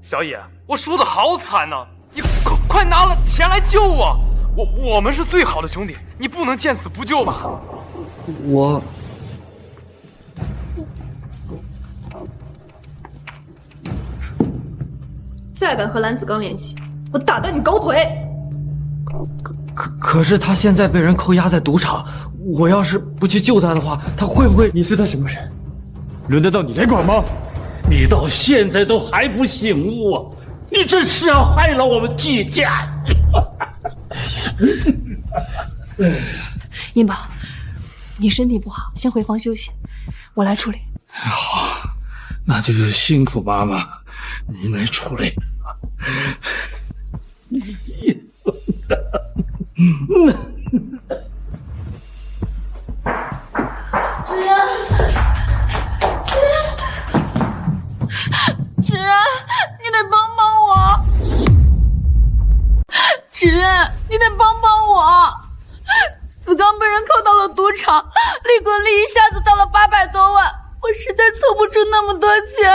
小野，我输得好惨呐！你快拿了钱来救我！我们是最好的兄弟，你不能见死不救吧？我再敢和蓝子刚联系，我打断你狗腿！可是他现在被人扣押在赌场，我要是不去救他的话，他会不会？你是他什么人？轮得到你来管吗？你到现在都还不醒悟啊！你这是要害了我们季家！英宝，你身体不好，先回房休息，我来处理。好，那就辛苦妈妈，您来处理。芷安，你得帮帮我！芷安，你得帮帮我！子刚被人扣到了赌场，利滚利一下子到了800多万，我实在凑不出那么多钱，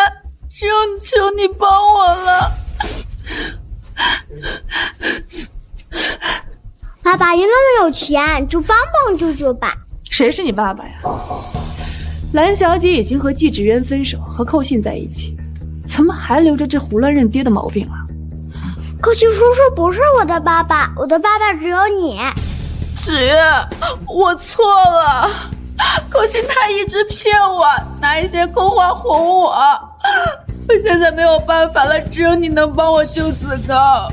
只有求你帮我了。爸爸，你那么有钱，就帮帮舅舅吧。谁是你爸爸呀？蓝小姐已经和季芷渊分手，和寇信在一起，怎么还留着这胡乱认爹的毛病啊？可惜叔叔不是我的爸爸，我的爸爸只有你。芷安，我错了，寇信他一直骗我，拿一些空话哄我，我现在没有办法了，只有你能帮我救子刚。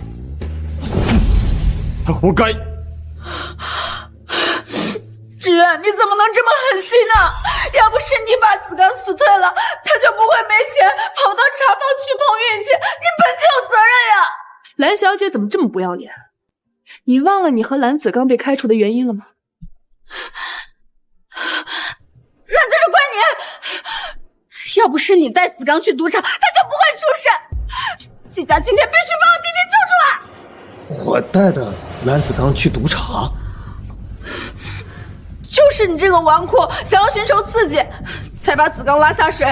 他活该。芷安，你怎么能这么狠心呢？要不是你把子刚辞退了，他就不会没钱跑到茶坊去碰运气，你本就有责任呀！蓝小姐怎么这么不要脸？你忘了你和蓝子刚被开除的原因了吗？那就是怪你！要不是你带子刚去赌场，他就不会出事。季家今天必须把我弟弟救出来！我带的蓝子刚去赌场。就是你这个纨绔，想要寻求刺激，才把子刚拉下水。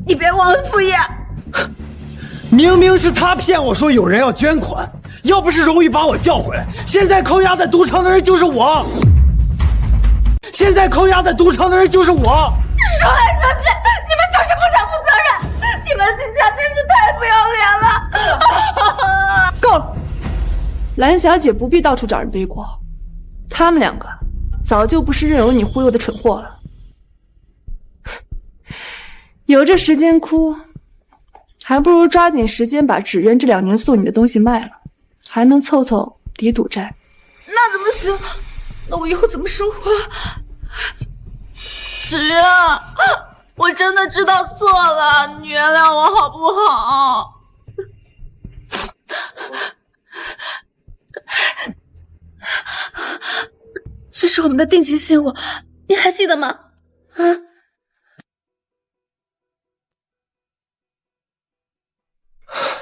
你别忘恩负义。明明是他骗我说有人要捐款，要不是荣誉把我叫回来，现在扣押在赌场的人就是我。现在扣押在赌场的人就是我。说来说去，你们就是不想负责任，你们季家真是太不要脸了。够了，蓝小姐不必到处找人背锅，他们两个早就不是任由你忽悠的蠢货了。有这时间哭，还不如抓紧时间把纸鸢这2年送你的东西卖了，还能凑凑抵赌债。那怎么行？那我以后怎么生活？纸鸢，我真的知道错了，你原谅我好不好？这是我们的定情信物，你还记得吗？啊？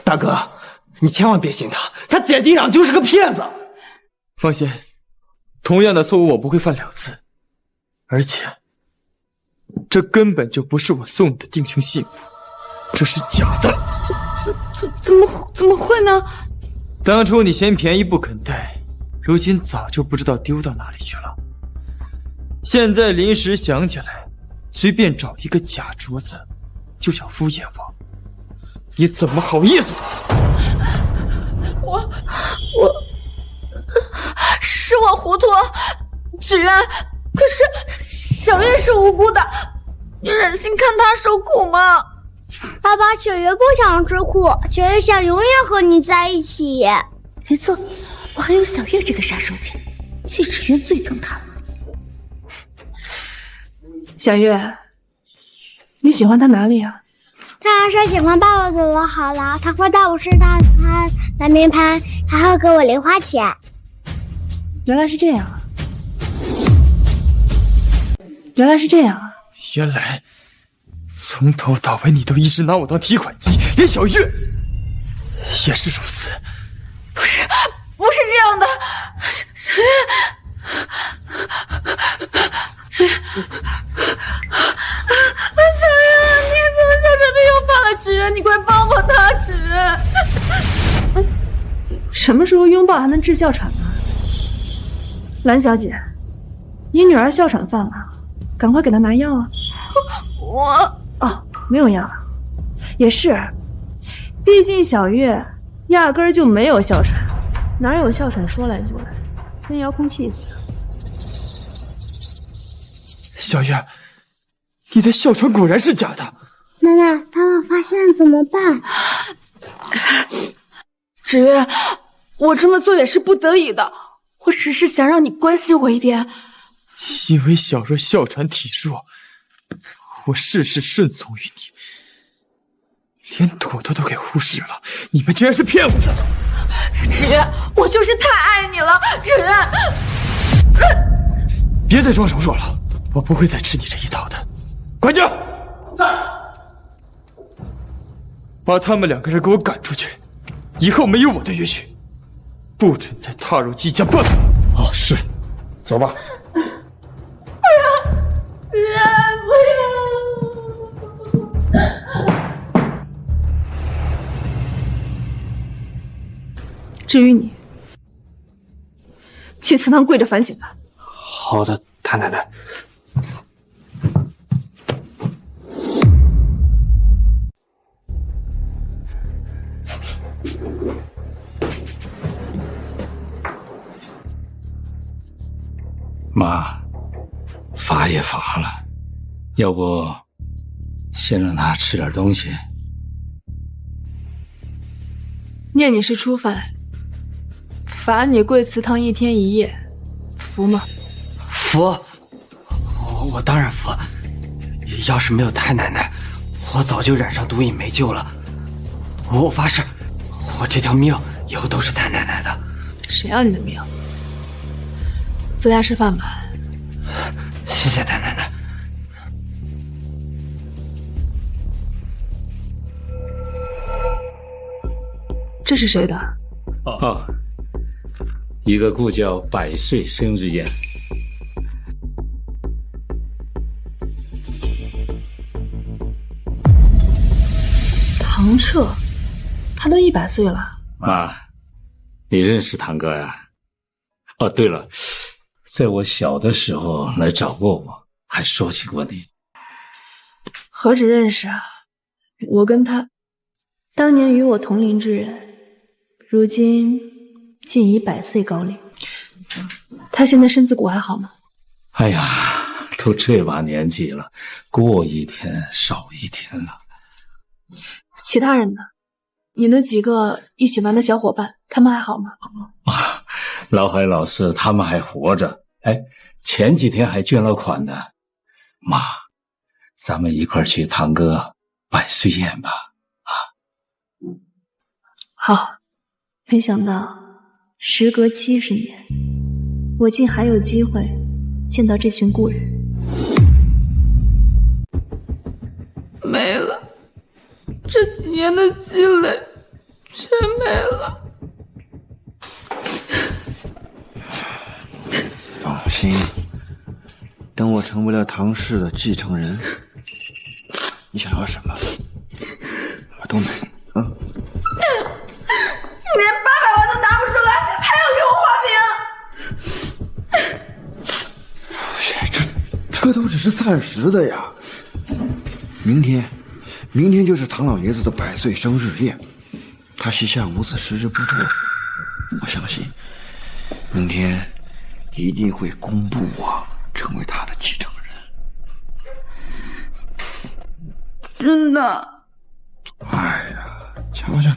大哥，你千万别信他，他姐弟俩就是个骗子。放心，同样的错误我不会犯2次，而且这根本就不是我送你的定情信物，这是假的。怎么会呢？当初你嫌便宜不肯带，如今早就不知道丢到哪里去了。现在临时想起来，随便找一个假镯子就想敷衍我，你怎么好意思的？是我糊涂，纸鸢，可是小月是无辜的，你忍心看她受苦吗？爸爸，小月不想吃苦，小月想永远和你在一起。没错，我还有小月这个杀手锏，季纸鸢最疼她了。小月，你喜欢他哪里啊？他要是喜欢爸爸就好了，他会带我吃大餐、拿面盘，还会给我零花钱。原来是这样啊！原来是这样啊！原来从头到尾你都一直拿我当提款机，连小月也是如此。不是这样的，小月，小月，你怎么小陈被又犯了？纸鸢，你快帮帮他，纸鸢。什么时候拥抱还能治哮喘啊？蓝小姐，你女儿哮喘犯了，赶快给她拿药啊！没有药，也是，毕竟小月压根儿就没有哮喘，哪有哮喘说来就来，跟遥控器似的。小月，你的哮喘果然是假的。妈妈，爸爸发现了怎么办？纸鸢，我这么做也是不得已的，我只是想让你关心我一点。因为小若哮喘体弱，我事事顺从于你，连朵朵都给忽视了，你们居然是骗我的！纸鸢，我就是太爱你了，纸鸢。别再装柔弱了，我不会再吃你这一套的。管家，在，把他们2个人给我赶出去，以后没有我的允许，不准再踏入季家半步。哦，是，走吧。不要！至于你，去祠堂跪着反省吧。好的，太奶奶。妈，罚也罚了，要不先让他吃点东西。念你是初犯，罚你跪祠堂1天1夜，服吗？服，我当然服。要是没有太奶奶，我早就染上毒瘾没救了。我发誓，我这条命以后都是太奶奶的。谁要你的命？坐下吃饭吧。谢谢太奶奶。这是谁的？一个故叫100岁生日宴。唐彻，他都100岁了。妈，你认识堂哥呀？哦，对了，在我小的时候来找过我，还说起过你。何止认识啊，我跟他当年与我同龄之人，如今竟已100岁高龄。他现在身子骨还好吗？哎呀，都这把年纪了，过一天少一天了。其他人呢？你那几个一起玩的小伙伴，他们还好吗？啊，老海老师他们还活着，哎，前几天还捐了款呢。妈，咱们一块儿去堂哥100岁宴吧。好，没想到时隔70年，我竟还有机会见到这群故人。没了，这几年的积累全没了。放心，等我成为了唐氏的继承人，你想要什么，我都没啊。你连800万都拿不出来，还要给我花瓶？这都只是暂时的呀。明天就是唐老爷子的100岁生日宴，他膝下无子时日不多，我相信明天一定会公布我成为他的继承人。真的？哎呀，瞧瞧，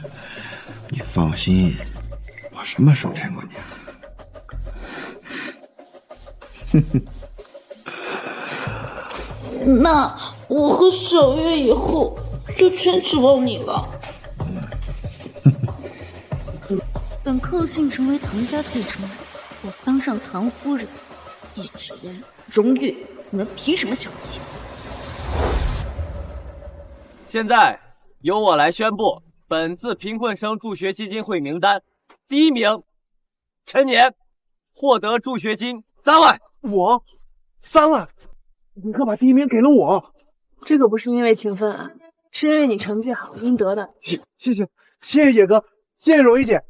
你放心，我什么时候骗过你啊？哼哼。那我和小月以后就全指望你了。等寇信成为唐家继承人，我当上唐夫人，继承人荣誉，你们凭什么抢戏？现在由我来宣布本次贫困生助学基金会名单。第1名，陈年，获得助学金3万。我3万？你可把第1名给了我。这个不是因为情分啊，是因为你成绩好，应得的。谢谢野哥，谢谢柔一姐。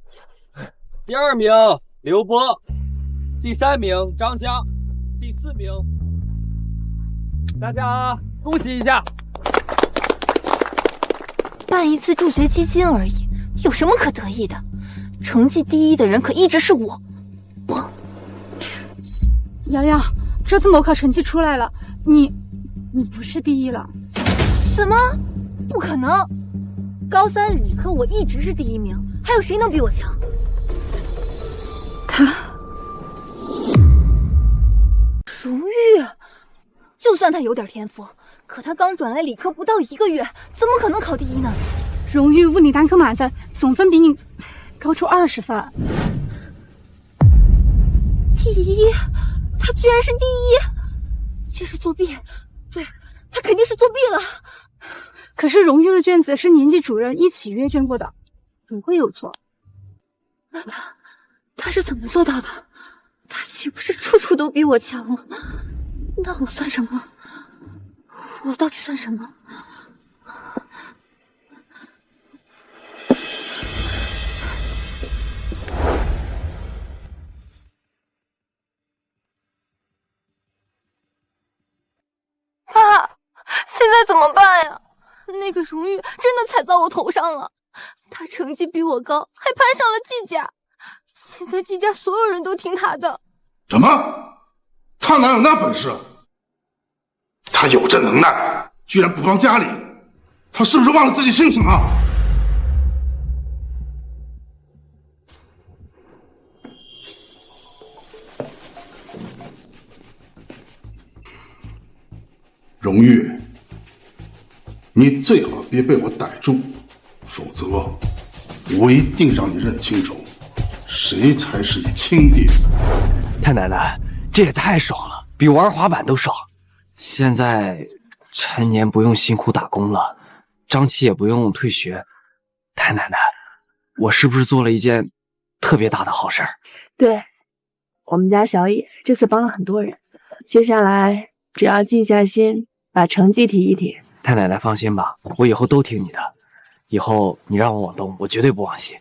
第2名刘波，第3名张佳，第4名，大家恭喜一下。办一次助学基金而已，有什么可得意的？成绩第1的人可一直是我。瑶瑶，这次模考成绩出来了，你不是第1了。什么？不可能！高3理科我一直是第1名，还有谁能比我强？他荣誉，就算他有点天赋，可他刚转来理科不到1个月，怎么可能考第1呢？荣誉物理单科满分，总分比你高出20分。第1，他居然是第1，这是作弊。对，他肯定是作弊了。可是荣誉的卷子是年级主任一起阅卷过的，不会有错。那他是怎么做到的？他岂不是处处都比我强了？那我算什么？我到底算什么？爸，现在怎么办呀？那个荣誉真的踩到我头上了，他成绩比我高，还攀上了季家，现在季家所有人都听他的。什么？他哪有那本事？他有这能耐，居然不帮家里，他是不是忘了自己姓什么？荣誉，你最好别被我逮住，否则我一定让你认清楚，谁才是你亲爹。太奶奶，这也太爽了，比玩滑板都爽。现在陈年不用辛苦打工了，张琪也不用退学。太奶奶，我是不是做了一件特别大的好事儿？对，我们家小野这次帮了很多人，接下来只要静下心，把成绩提一提。太奶奶放心吧，我以后都听你的。以后你让我往东，我绝对不往西。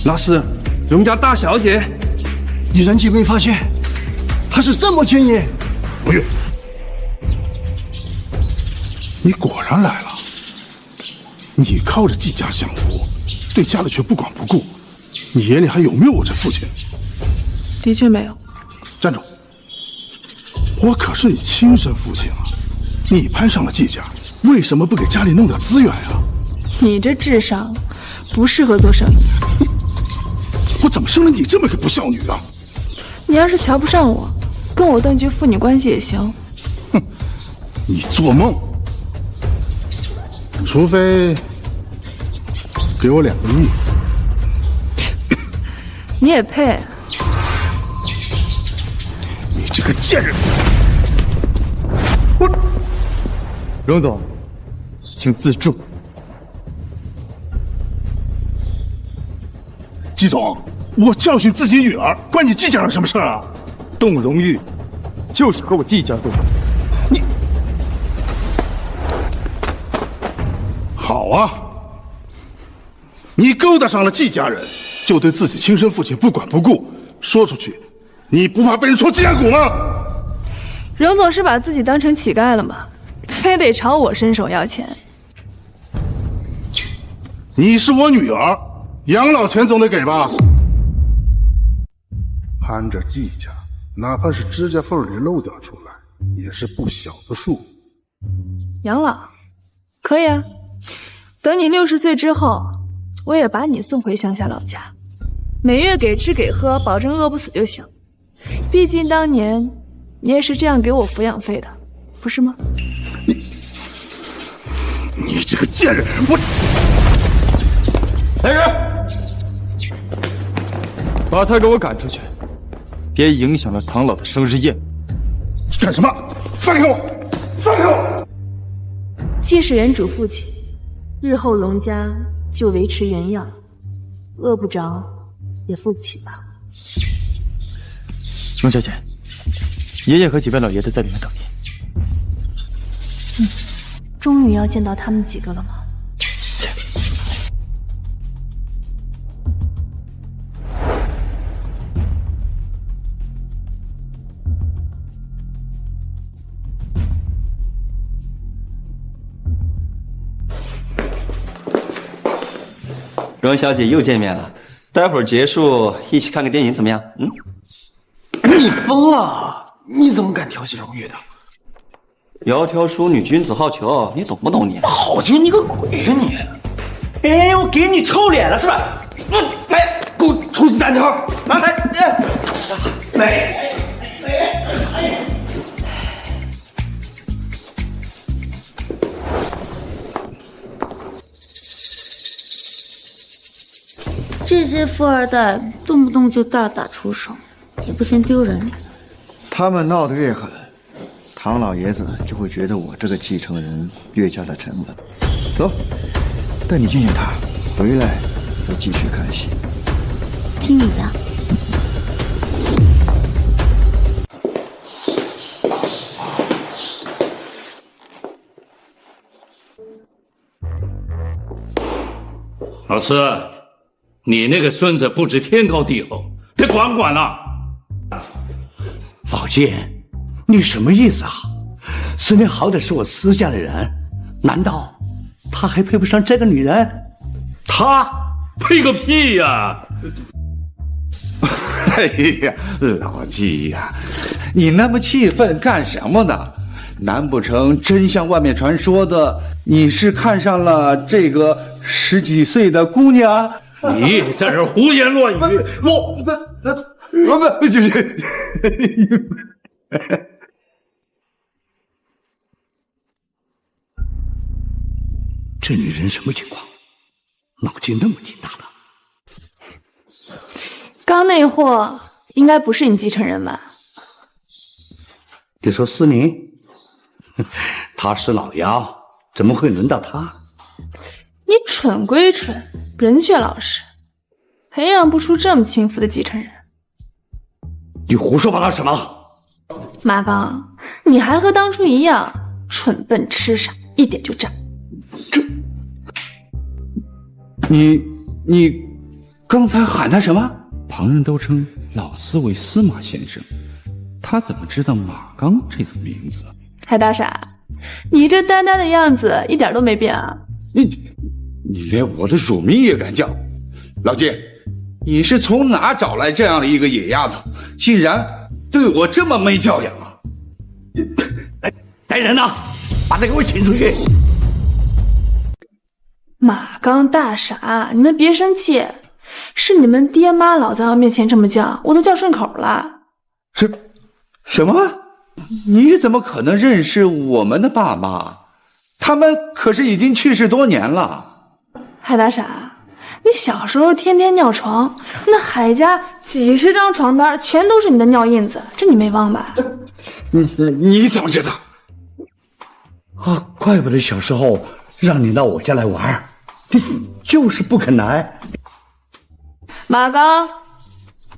那是荣家大小姐，你人迹没发现？她是这么坚毅。不用，你果然来了。你靠着季家享福，对家里却不管不顾，你眼里还有没有我这父亲？的确没有。站住！我可是你亲生父亲啊！你攀上了季家，为什么不给家里弄点资源啊？你这智商，不适合做生意。我怎么生了你这么个不孝女啊？你要是瞧不上我，跟我断绝父女关系也行。哼，你做梦！除非给我2个亿。你也配？你这个贱人！荣总，请自重。季总，我教训自己女儿，关你季家人什么事啊？动荣誉，就是和我季家动。你好啊！你勾搭上了季家人，就对自己亲生父亲不管不顾，说出去，你不怕被人戳脊梁骨吗？荣总是把自己当成乞丐了吗？非得朝我伸手要钱？你是我女儿。养老钱总得给吧？攀着季家，哪怕是指甲缝里漏掉出来，也是不小的数。养老可以啊，等你60岁之后，我也把你送回乡下老家，每月给吃给喝，保证饿不死就行。毕竟当年你也是这样给我抚养费的，不是吗？你这个贱人！我来人！把他给我赶出去，别影响了唐老的生日宴。干什么？放开我！放开我！季氏原主父亲，日后龙家就维持原样，饿不着也付不起吧。荣小姐，爷爷和几位老爷子在里面等你。终于要见到他们几个了吗？荣小姐又见面了，待会儿结束一起看个电影怎么样？嗯？你疯了？你怎么敢调戏荣誉的？窈窕淑女，君子好逑，你懂不懂你？好逑你个鬼呀你！哎，我给你臭脸了是吧？来，给我出去单挑！来，这些富二代动不动就大打出手，也不嫌丢人。他们闹得越狠，唐老爷子就会觉得我这个继承人越加的沉稳。走，带你见见他，回来再继续看戏。听你的。老四，你那个孙子不知天高地厚，得管管了。宝剑，你什么意思啊？思念好歹是我私家的人，难道他还配不上这个女人？他配个屁呀！哎呀，老季呀，你那么气愤干什么呢？难不成真像外面传说的，你是看上了这个10几岁的姑娘？你在这胡言乱语！我不就是。这女人什么情况？脑筋那么挺大的？刚那货应该不是你继承人吧？你说思宁，他是老幺，怎么会轮到他？你蠢归蠢，人却老实，培养不出这么轻浮的继承人。你胡说八道什么？马刚，你还和当初一样，蠢笨痴傻，一点就炸。你刚才喊他什么？旁人都称老司为司马先生，他怎么知道马刚这个名字？海大傻，你这呆呆的样子一点都没变啊！你连我的乳名也敢叫？老季，你是从哪找来这样的一个野丫头，竟然对我这么没教养啊！来人呐，把他给我请出去！马刚大傻，你们别生气，是你们爹妈老在我面前这么叫，我都叫顺口了。什么？你怎么可能认识我们的爸妈？他们可是已经去世多年了。海大傻，你小时候天天尿床，那海家几十张床单全都是你的尿印子，这你没忘吧？你怎么知道？啊，怪不得小时候让你到我家来玩，就是不肯来。马刚，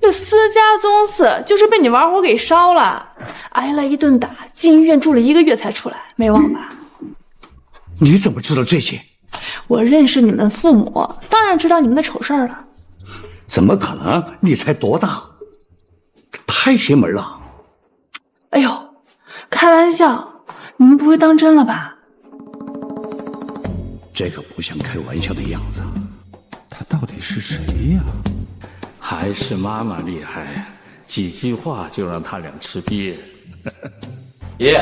这私家宗祠就是被你玩火给烧了，挨了一顿打，进医院住了1个月才出来，没忘吧？你怎么知道这些？我认识你们父母，当然知道你们的丑事儿了。怎么可能？你才多大？太邪门了！哎呦，开玩笑，你们不会当真了吧？这个不像开玩笑的样子。他到底是谁呀？还是妈妈厉害，几句话就让他俩吃瘪。爷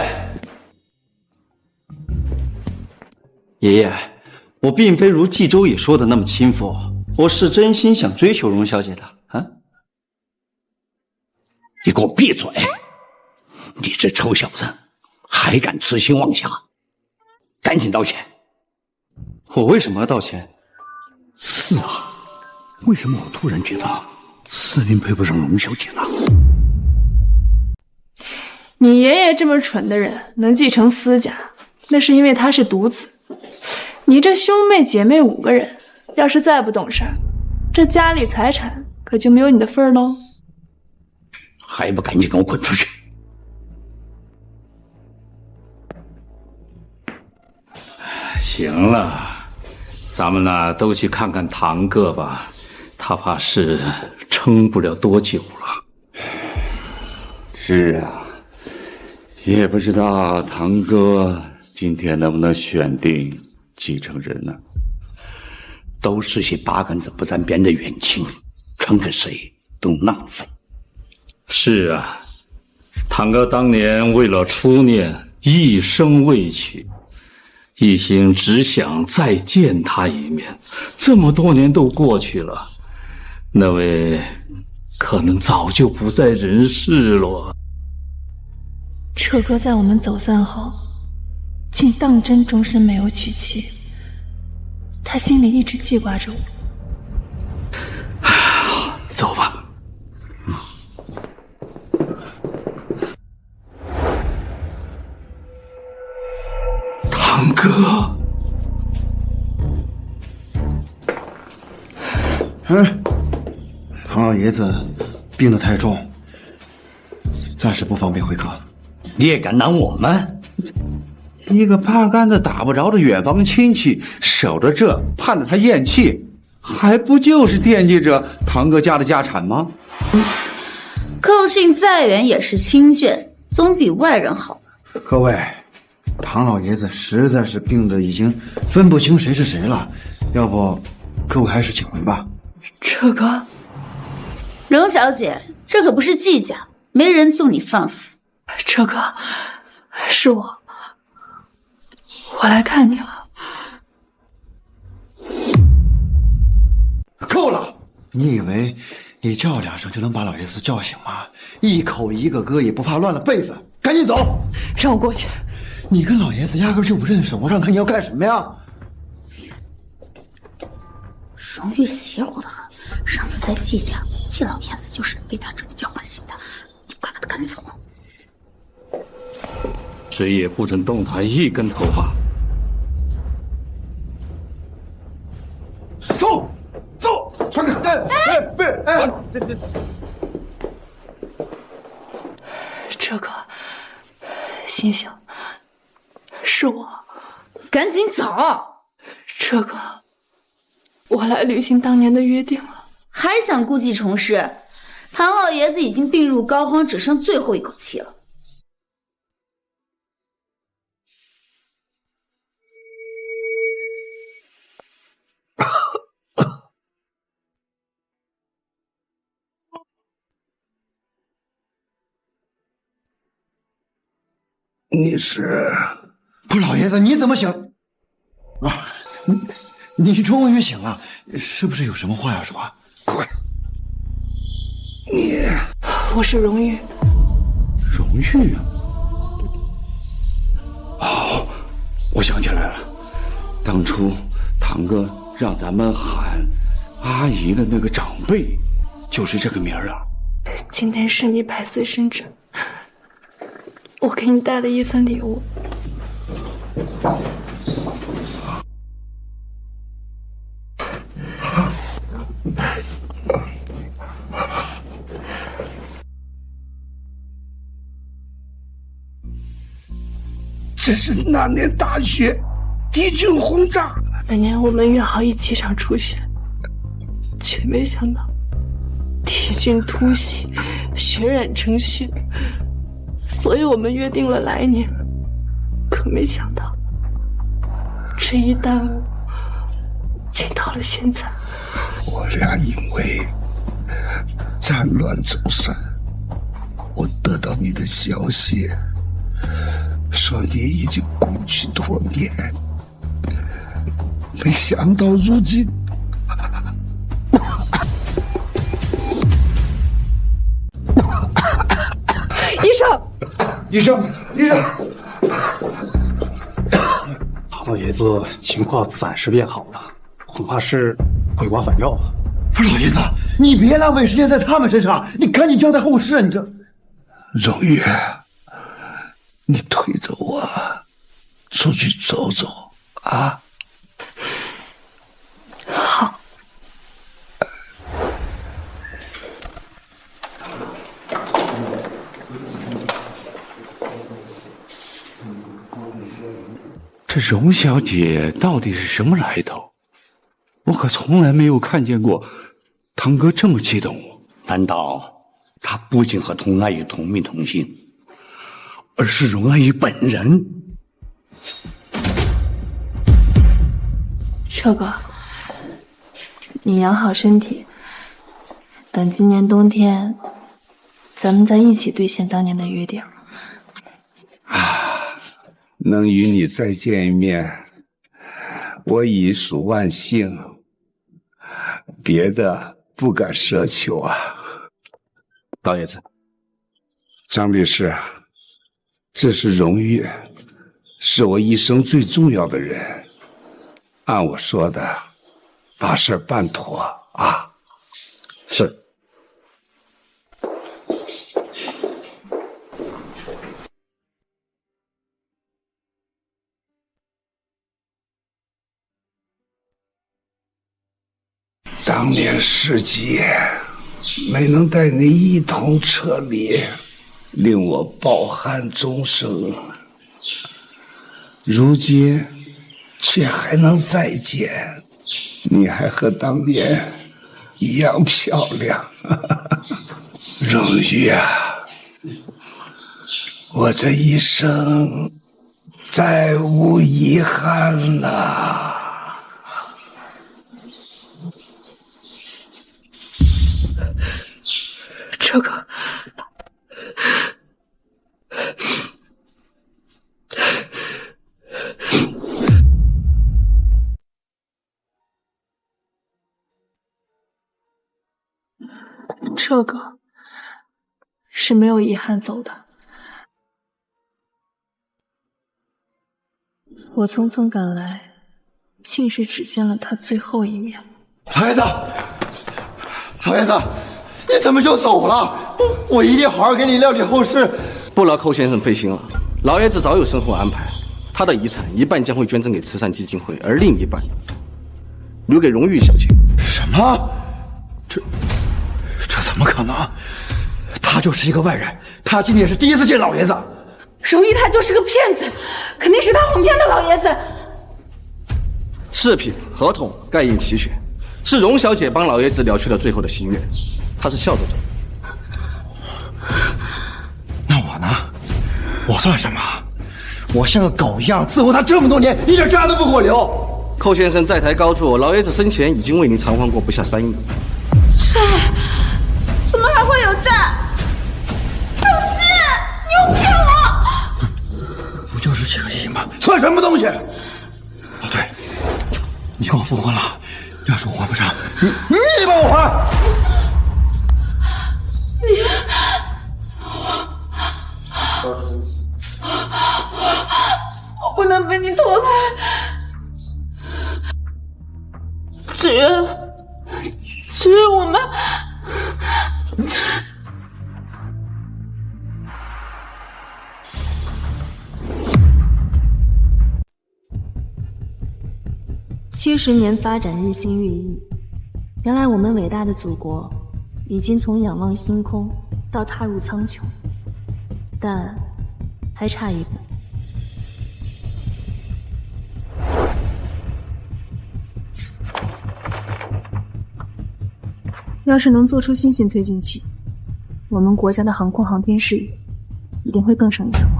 爷，我并非如冀州也说的那么轻浮，我是真心想追求荣小姐的啊！你给我闭嘴！你这臭小子，还敢痴心妄想！赶紧道歉！我为什么要道歉？是啊，为什么我突然觉得思宁配不上荣小姐了？你爷爷这么蠢的人能继承私家，那是因为他是独子。你这兄妹姐妹5个人，要是再不懂事儿，这家里财产可就没有你的份儿喽。还不赶紧给我滚出去！行了，咱们呢都去看看堂哥吧，他怕是撑不了多久了。是啊，也不知道堂哥今天能不能选定继承人呢？都是些八竿子不沾边的远亲，传给谁都浪费。是啊，堂哥当年为了初恋一生未娶，一心只想再见他一面，这么多年都过去了，那位可能早就不在人世了。彻哥在我们走散后，竟当真终身没有娶妻，他心里一直记挂着我。走吧。堂哥，唐老爷子病得太重，暂时不方便会客。你也敢拦我们？一个八竿子打不着的远房亲戚，守着这盼着他咽气，还不就是惦记着堂哥家的家产吗？寇姓再远也是亲眷，总比外人好。各位，唐老爷子实在是病得已经分不清谁是谁了，要不各位还是请回吧。彻哥，荣小姐，这可不是季家，没人纵你放肆。彻哥，是我来看你了。够了！你以为你叫2声就能把老爷子叫醒吗？一口一个哥，也不怕乱了辈分。赶紧走！让我过去。你跟老爷子压根就不认识，我让看你要干什么呀？荣玉邪乎的很，上次在季家，季老爷子就是被他这么叫唤醒的。你快把他赶走！谁也不准动他一根头发。走，走，传开！这个，醒醒，是我，赶紧走！这个，我来履行当年的约定了。还想故技重施？唐老爷子已经病入膏肓，只剩最后一口气了。你是？不，老爷子，你怎么醒？啊，你终于醒了，是不是有什么话要说？快！你，我是荣玉。荣玉？哦，我想起来了，当初堂哥让咱们喊阿姨的那个长辈，就是这个名儿啊。今天是你100岁生日。我给你带了一份礼物，这是那年大雪，敌军轰炸。那年我们约好一起场初雪，却没想到敌军突袭，血染成雪。所以我们约定了来年，可没想到这一耽误，竟到了现在。我俩因为战乱走散，我得到你的消息，说你已经故去多年，没想到如今。医生，唐老爷子情况暂时变好了，恐怕是回光返照了。不是老爷子，你别浪费时间在他们身上，你赶紧交代后事啊！你这，荣玉，你推着我出去走走啊！好。这荣小姐到底是什么来头？我可从来没有看见过堂哥这么激动。难道她不仅和童安宇同名同姓，而是荣安宇本人？彻哥，你养好身体，等今年冬天，咱们再一起兑现当年的约定。能与你再见一面，我已属万幸，别的不敢奢求啊。老爷子，张律师，这是荣玉，是我一生最重要的人，按我说的，把事办妥啊。是。当年事迹没能带你一同撤离，令我抱憾终生。如今却还能再见，你还和当年一样漂亮。荣玉啊，我这一生再无遗憾了。这个，这个是没有遗憾走的。我匆匆赶来，竟是只见了他最后一面。老爷子，老爷子，你怎么就走了？我一定好好给你料理后事。不劳寇先生费心了，老爷子早有身后安排。他的遗产一半将会捐赠给慈善基金会，而另一半留给荣誉小姐。什么？这怎么可能？他就是一个外人，他今天也是第一次见老爷子。荣誉他就是个骗子，肯定是他哄骗的老爷子。饰品、合同盖印齐全，是荣小姐帮老爷子了却了最后的心愿，她是笑着走。那我呢？我算什么？我像个狗一样伺候他这么多年，一点渣都不给我留。寇先生在台高坐，老爷子生前已经为您偿还过不下3亿。债？怎么还会有债？小七，你又骗我！不就是几个亿吗？算什么东西？哦对，你跟我复婚了，要是我还不上，你帮我还。你。我不能被你拖开，只愿我们。70年发展日新月异，原来我们伟大的祖国已经从仰望星空到踏入苍穹，但还差一步。要是能做出新型推进器，我们国家的航空航天事业一定会更上一层楼。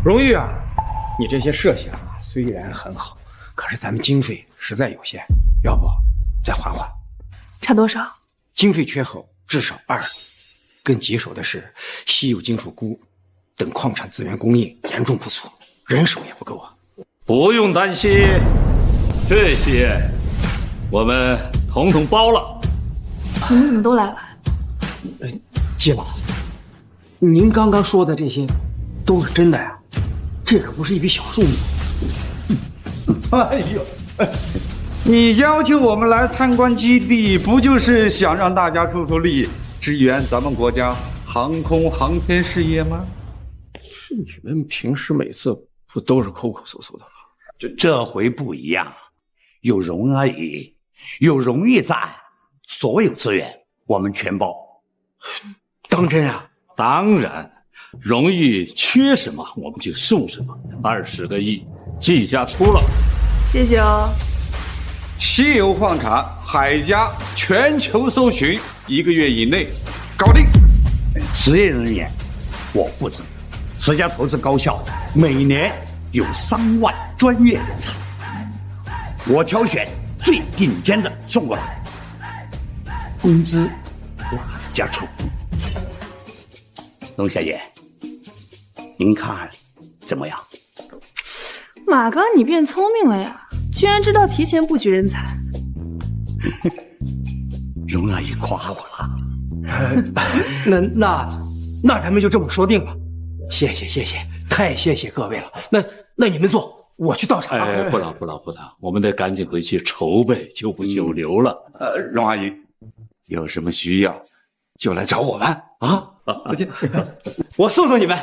荣誉啊，你这些设想虽然很好，可是咱们经费实在有限，要不再缓缓？差多少？经费缺口至少2亿。更棘手的是，稀有金属钴等矿产资源供应严重不足，人手也不够啊。不用担心，这些我们统统包了。你们怎么都来了？季老，您刚刚说的这些都是真的呀？这可不是一笔小数目。哎呦，你邀请我们来参观基地，不就是想让大家出出力，支援咱们国家航空航天事业吗？是你们平时每次不都是抠抠搜搜的吗？这回不一样，有荣阿姨，有荣誉在，所有资源我们全包。当真啊？当然，荣誉缺什么我们就送什么。20个亿，季家出了。谢谢哦。稀有矿产，海家全球搜寻，1个月以内搞定。职业人员我负责，石家投资高校每年有3万专业人才，我挑选最顶尖的送过来，工资我家出。龙小姐，您看怎么样？马刚，你变聪明了呀，居然知道提前布局人才。荣阿姨夸我了。那咱们就这么说定了。谢谢，太谢谢各位了。那你们坐，我去倒茶。不了，我们得赶紧回去筹备，就不久留了。荣阿姨，有什么需要就来找我们啊！我送你们。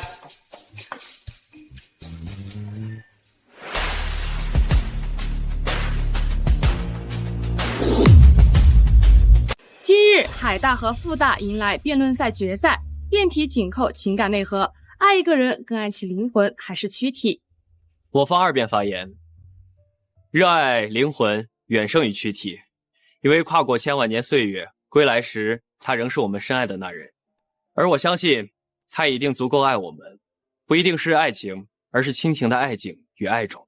今日海大和复大迎来辩论赛决赛，辩题紧扣情感内核，爱一个人更爱其灵魂还是躯体？我方2辩发言，热爱灵魂远胜于躯体，因为跨过千万年岁月，归来时他仍是我们深爱的那人，而我相信他一定足够爱我们，不一定是爱情，而是亲情的爱景与爱种。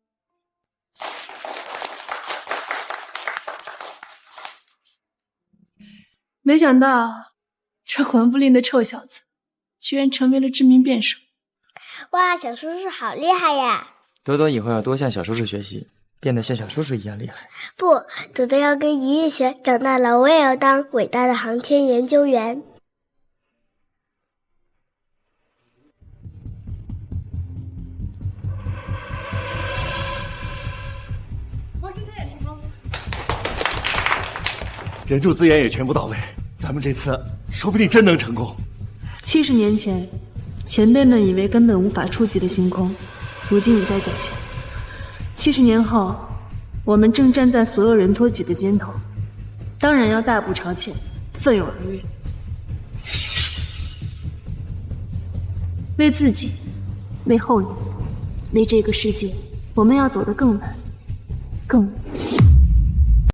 没想到这魂不吝的臭小子居然成为了知名辩手。哇，小叔叔好厉害呀！多多以后要多向小叔叔学习，变得像小叔叔一样厉害。不，多多要跟爷爷学，长大了我也要当伟大的航天研究员。援助资源也全部到位，咱们这次说不定真能成功。70年前，前辈们以为根本无法触及的星空，如今已在脚下。70年后，我们正站在所有人托举的肩头，当然要大步朝前，奋勇而跃。为自己，为后人，为这个世界，我们要走得更远，更远。